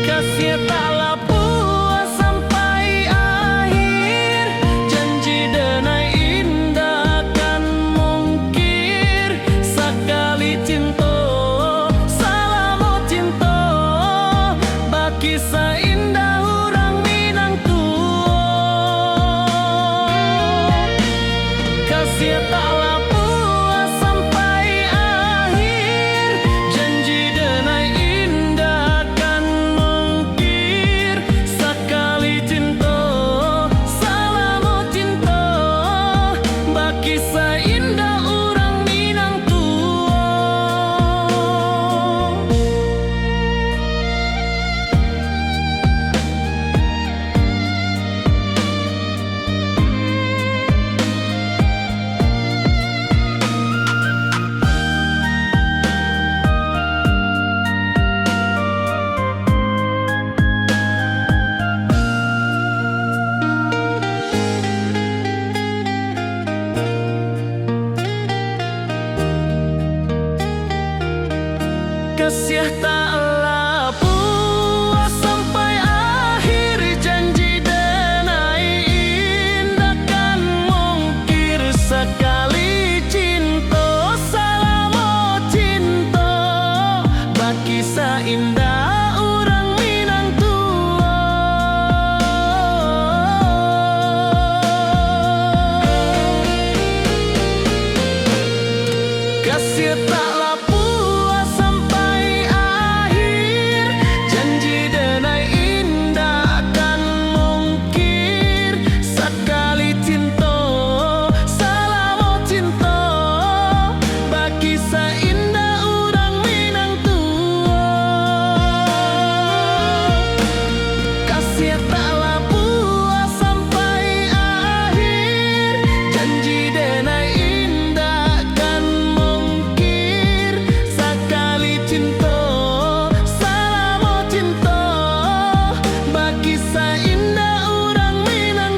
kasih taklah puas sampai akhir janji denai indah kan mungkir sekali cinta selama cinta baki seindah hurang Minang kasih taklah puas sampai akhir janji denai indah kan mungkir sekali cinta selama cinta baki seindah urang Minang kasih taklah puas sampai akhir janji denai indah kan mungkir sekali cinta selama cinta baki seindah urang Minang kasih taklah puas sampai akhir janji denai indah kan mungkir sekali cinta selama cinta baki seindah urang Minang kasih taklah puas sampai akhir janji denai indah kan mungkir sekali cinta selama cinta baki seindah urang Minang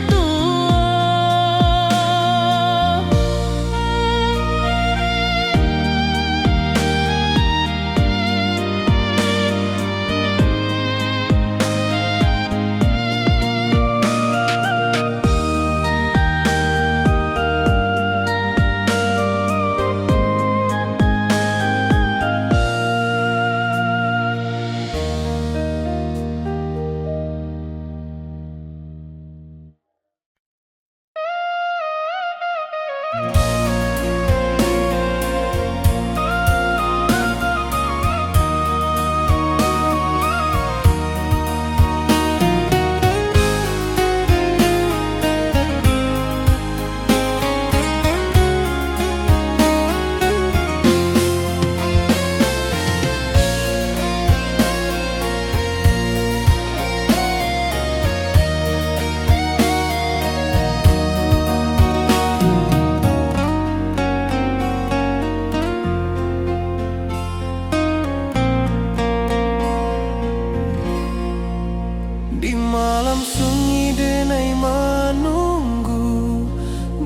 di malam sunyi denai menunggu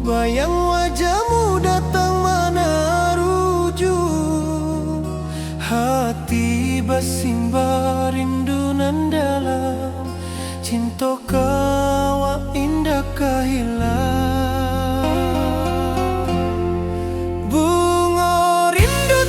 bayang wajahmu datang meneruju hati bersimba rindu nan dalam cinta kawa indah kehilang bunga rindu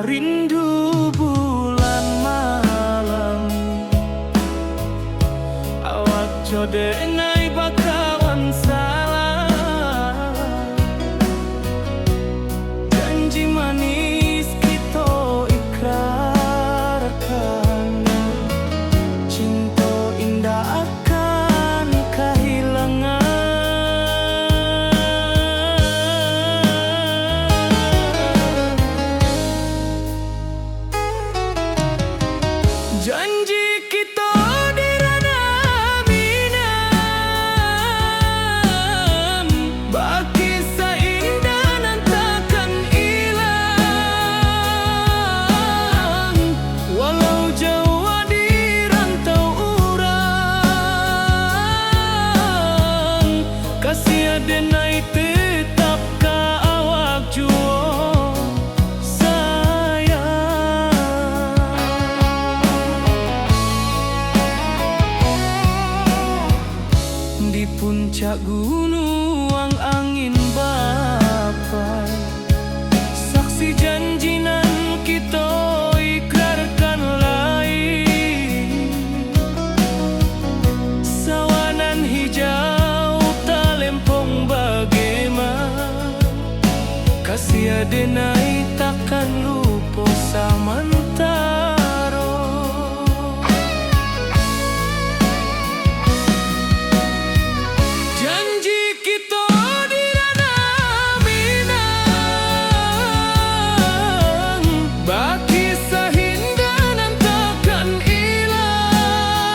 rindu bulan malam. Awak jode nai bakawan salah. Janji manis kita ikrarkan. Cinta indah akan kehilangan. Janji kita di ranah minam, baki seindah nan takkan hilang. Walau jauh di rantau urang, kasih adenai tetap ka awak juo sayang. Di puncak gunung angin bapai, saksi janji nan kita ikrarkan lain. Sawanan hijau talempong bagaimana, kasih adenai takkan lupa samantara. Janji kita di ranah minang, baki sahinda nan takkan hilang.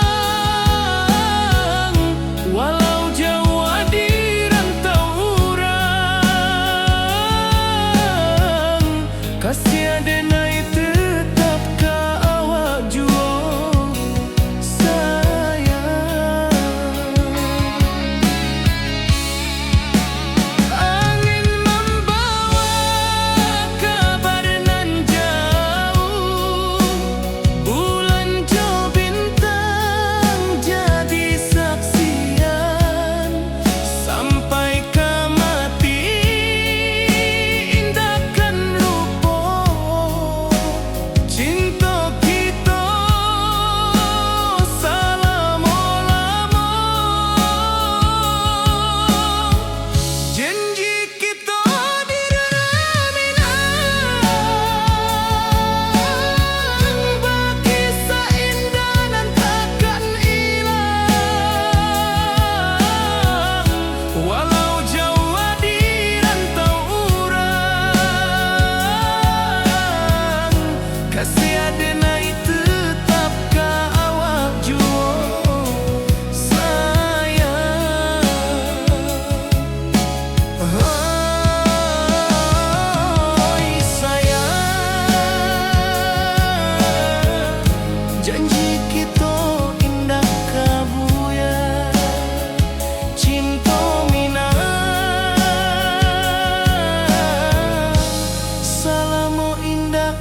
Walau jauh di rantau urang, kasih adenai tetap ka awak juo sayang. Angin membawa kabar nan jauh, bulan jo bintang jadi saksian. Sampai ke mati indahkan lupa cinta kita selama-lama. Janji kita di ranah minang, baki seindah nan takkan hilang. Walau jauh di rantau urang, kasih adenai tetap ka awak juo sayang. Oi sayang, janji kita indah kabuya. Cinta minang, salamo indah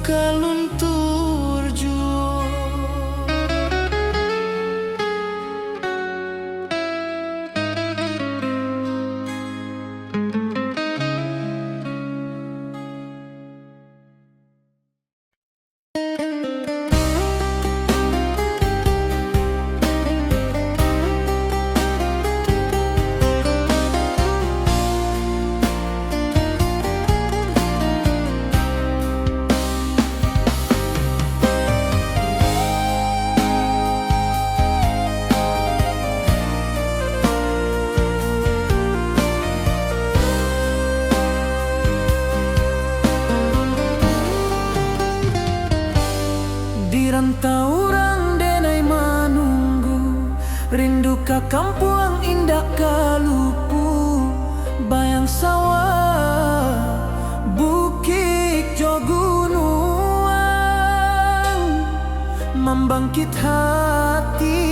kaluntur juo. Di rantau urang denai manunggu, rindu ka kampung indah kalupu. Bayang sawah, bukit jo gunung, membangkit hati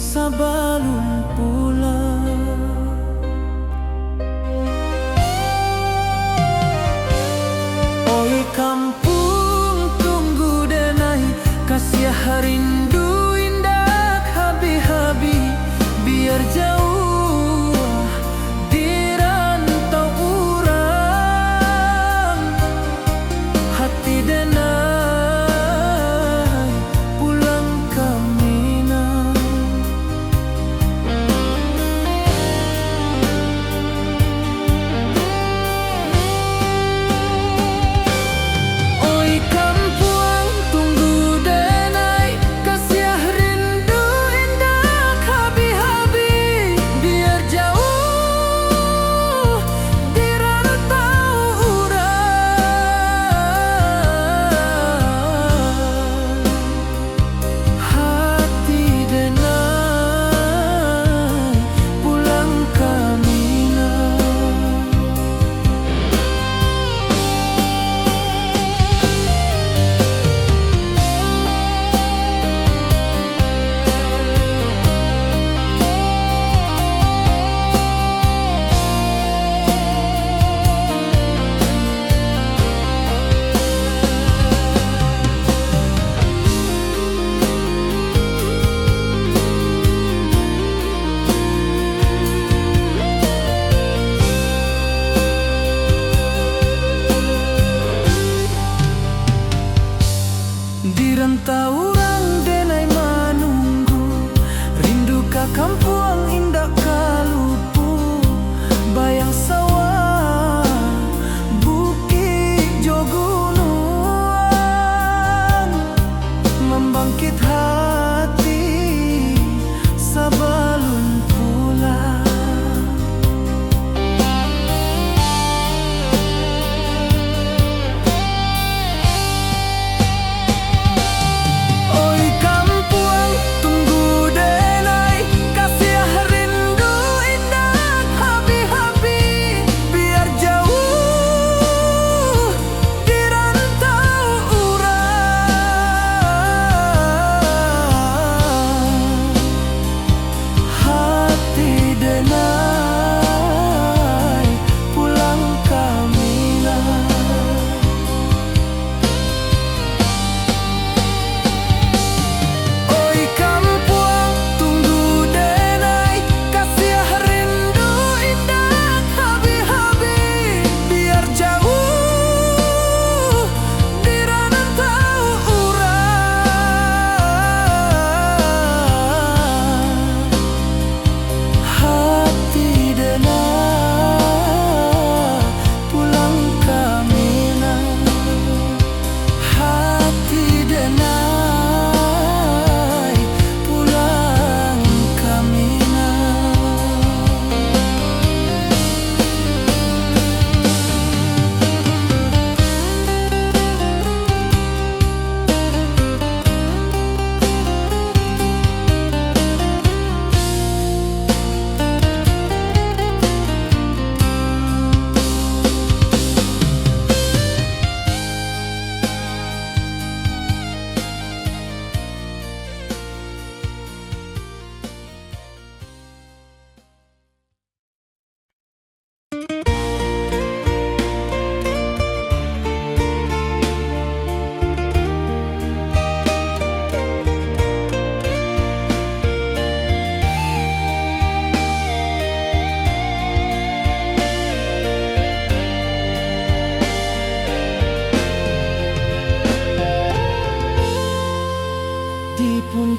sabalun pulang. Oi kampung tunggu denai, kasih rindu indah habi-habi. Biar jauh di rantau urang,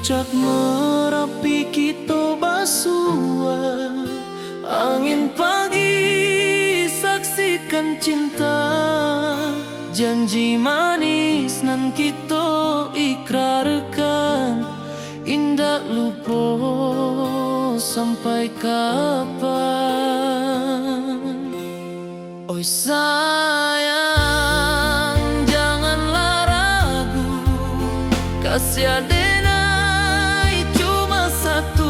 Puncak Merapi kita basua, angin pagi saksikan cinta, janji manis nan kita ikrarkan, indah lupa sampai kapan. Oi sayang, janganlah ragu, kasih adenai cuma satu,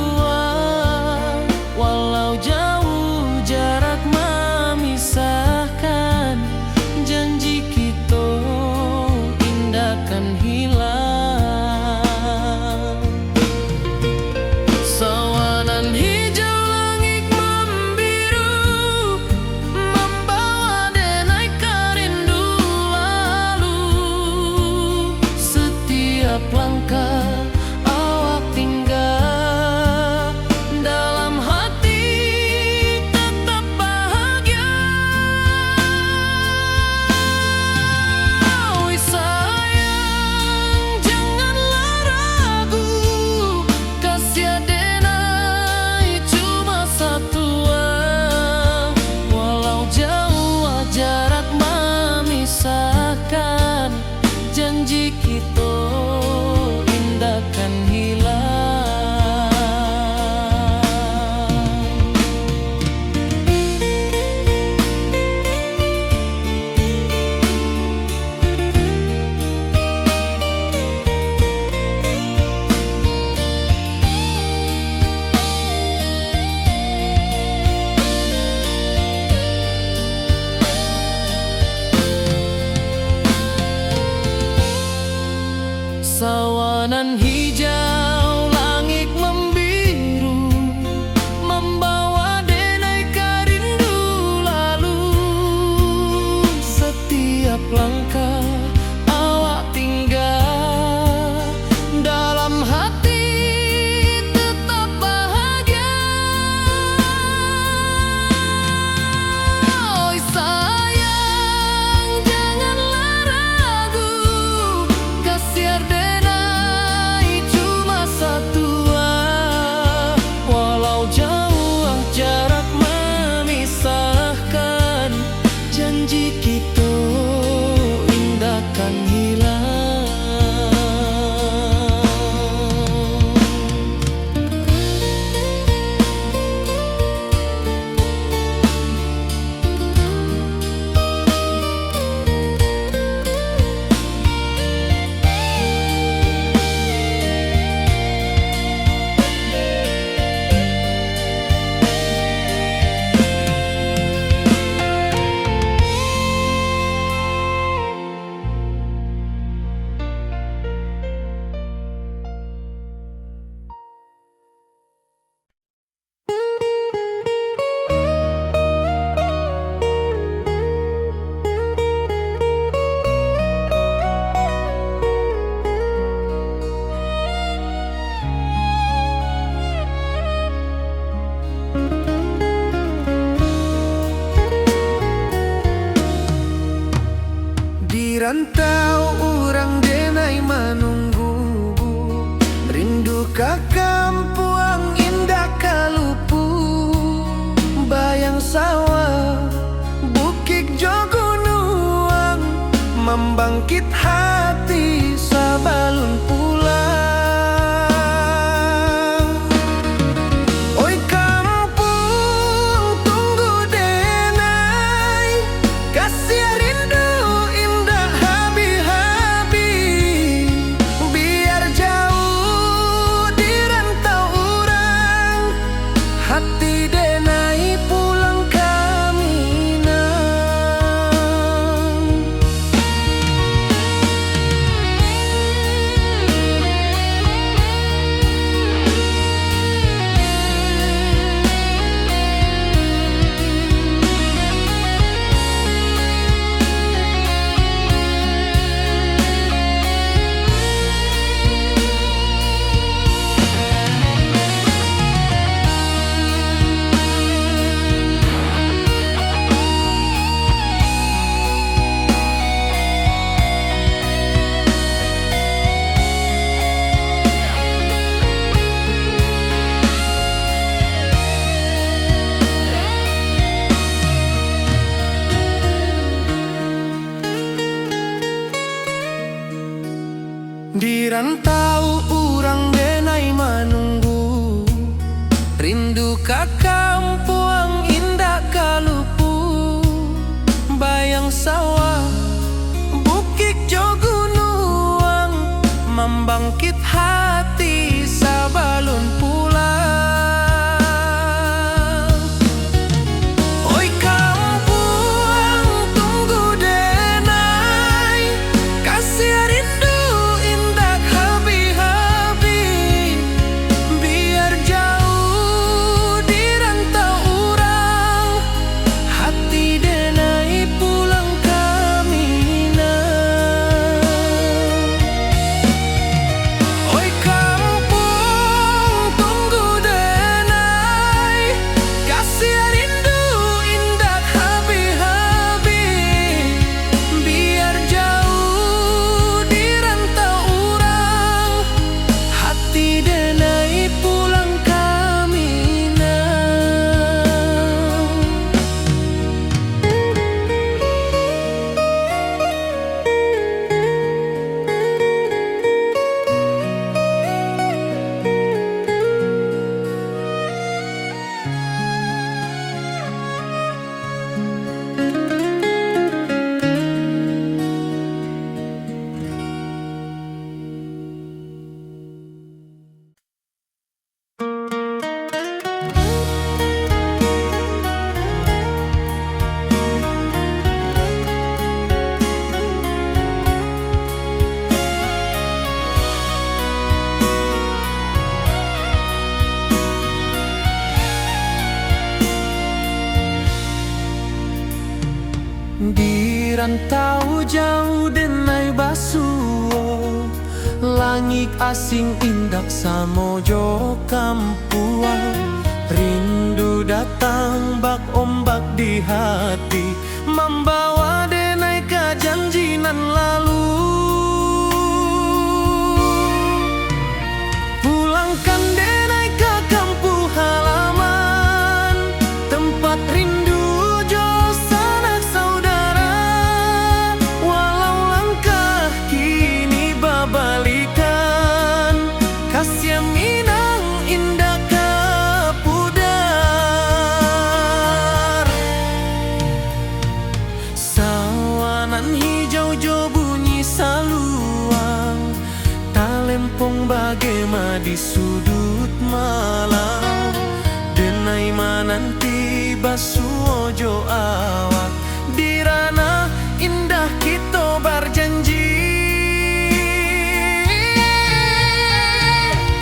walau jauh jarak memisahkan, janji kita indah kan hilang. Sawanan hijau langit membiru, membawa denai kerindu lalu. Setiap langkah awak tinggal, dalam hati tetap bahagia. Oi sayang, janganlah ragu, kasih adenai cuma satu, walau jauh jarak memisahkan, janji kita indah kan hilang. Sawanan hijau langit membiru, membawa denai kerindu lalu. Setiap langkah awak tinggal, dalam hati tetap bahagia. Oi sayang, janganlah ragu, kasih adenai cuma satu, walau jauh jarak memisahkan, janji kita indah kan hilang. Di rantau orang denai menunggu, rindu ke kampung indah kalupu, bayang sawah bukit jogunuang, membangkit hati sabalun pulang. Oi kampung tunggu denai, kasih rindu indah habi-habi, biar jauh di rantau orang, hati denai pulang ke Minang. Di rantau urang denai manunggu, rindu ka kampung indah kalupu. Bayang sawah, bukit jo gunung, membangkit hati sabalun pulang. Oi kampung tunggu denai, kasih rindu indah habi-habi. Biar jauh di rantau urang, hati denai pulang kamina. Oi kampung tunggu denai, kasih rindu indah habi-habi. Biar jauh di rantau urang, hati denai pulang kamina. Di rantau jauh denai basuo, langit asing indak samojo kampuan. Rindu datang bak ombak di hati, membawa denai ke janjinan lalu. Pulangkan denai ke kampung halaman, tempat rindu jo sanak saudara. Walau langkah kini babalikan, kasih minang indah kapudar. Sawanan hijau jo bunyi saluang, talempong bagema di sudut malam. Denai mananti basuo jo awak, di ranah indah kita berjanji.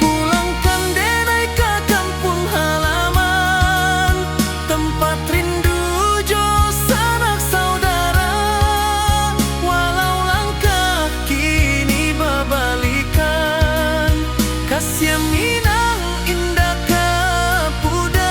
Pulangkan denai ke kampung halaman, tempat rindu jo sanak saudara. Walau langkah kini babalikan, kasih minang indah kapudar.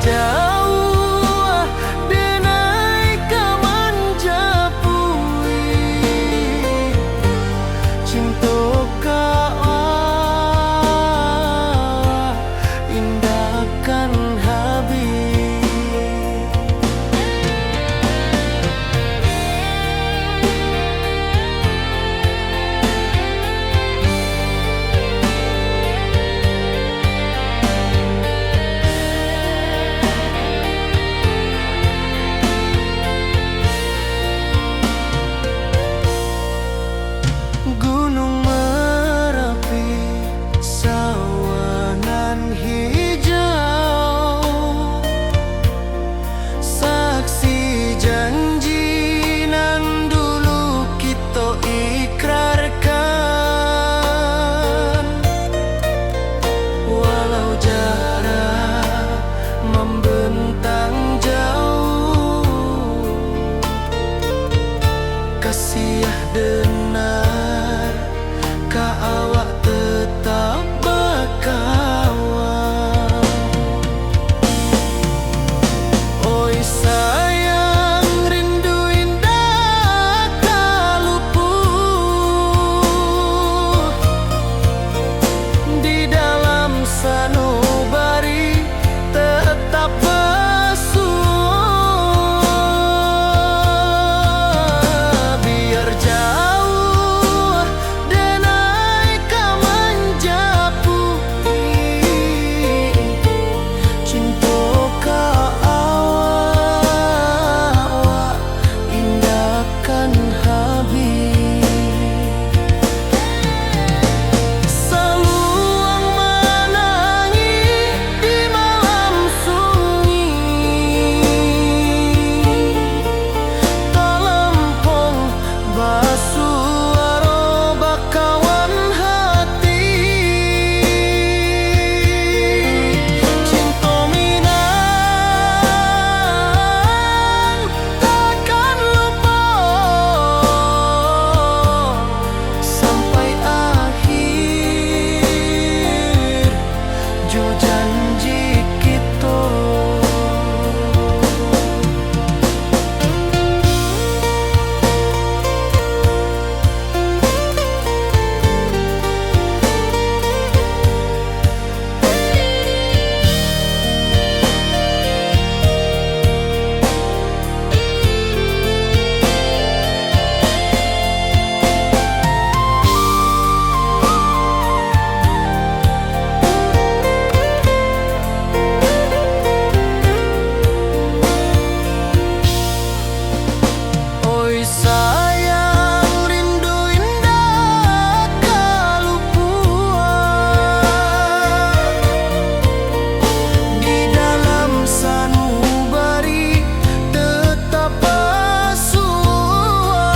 jauh denai ka manjapui cinta ka indahkan habis. Gunung Merapi, sawanan hijau, saksi janji nan dulu kita ikrarkan. Walau jarak membentang jauh, kasih denar ka awak tetap berkawan. Oi sayang, rindu indah tak luput di dalam sanubari tetap bersua. Biar jauh denai ka manjapui cinta ka awak indahkan habis. Saluang menangis di malam sunyi, talempong basuh aroma kawan hati. Cinta Minang takkan lupa sampai akhir jo janji kita. Oi sayang, rindu indah ka luput di dalam sanubari tetap bersua.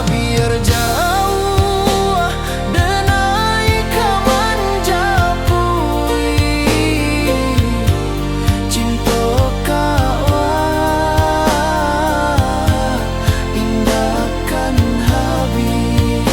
Biar jauh denai ka manjapui cinta ka indahkan habis.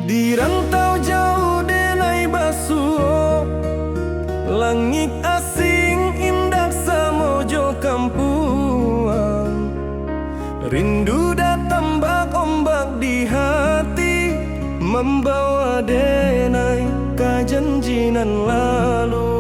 Di rantau jauh denai basuh, langit asing indah samojo kampuang. Rindu datang bak ombak di hati, membawa denai ka janjinan lalu.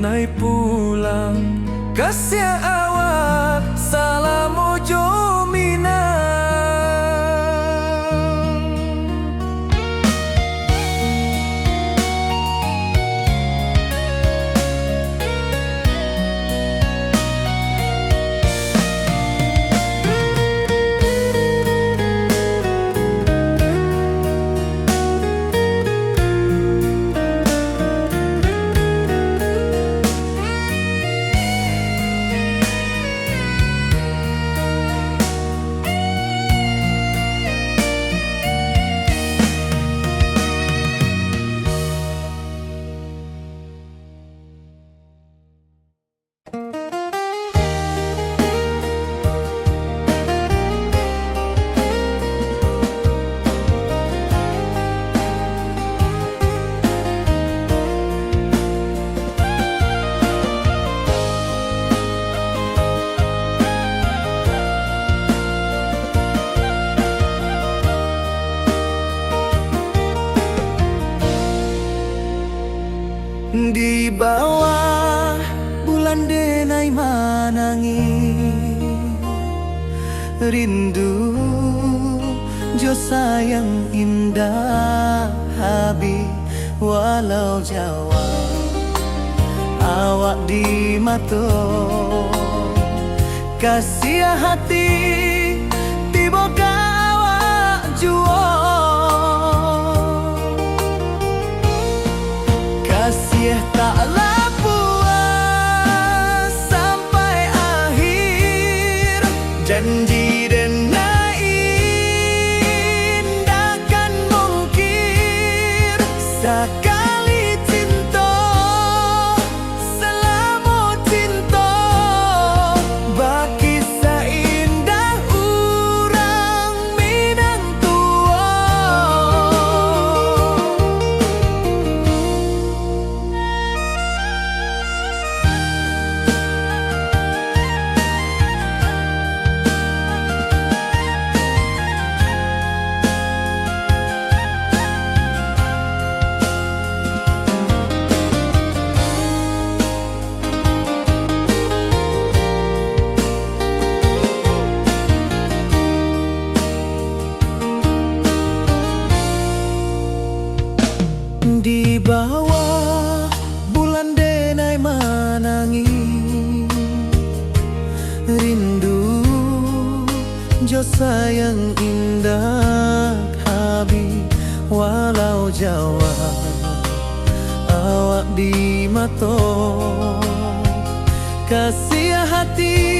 denai pulang kasih awak salamu jomina. Di bawah bulan denai manangi rindu jo sayang indah habi walau Jawa awak di mato kasih hati tiba awak juo kasih taklah puas sampai akhir janji denai indahkan mungkir sekali cinta selama cinta baki seindah urang minang tua. Di bawah bulan denai manangi rindu jo sayang indah habi walau Jawa awak di mato kasih hati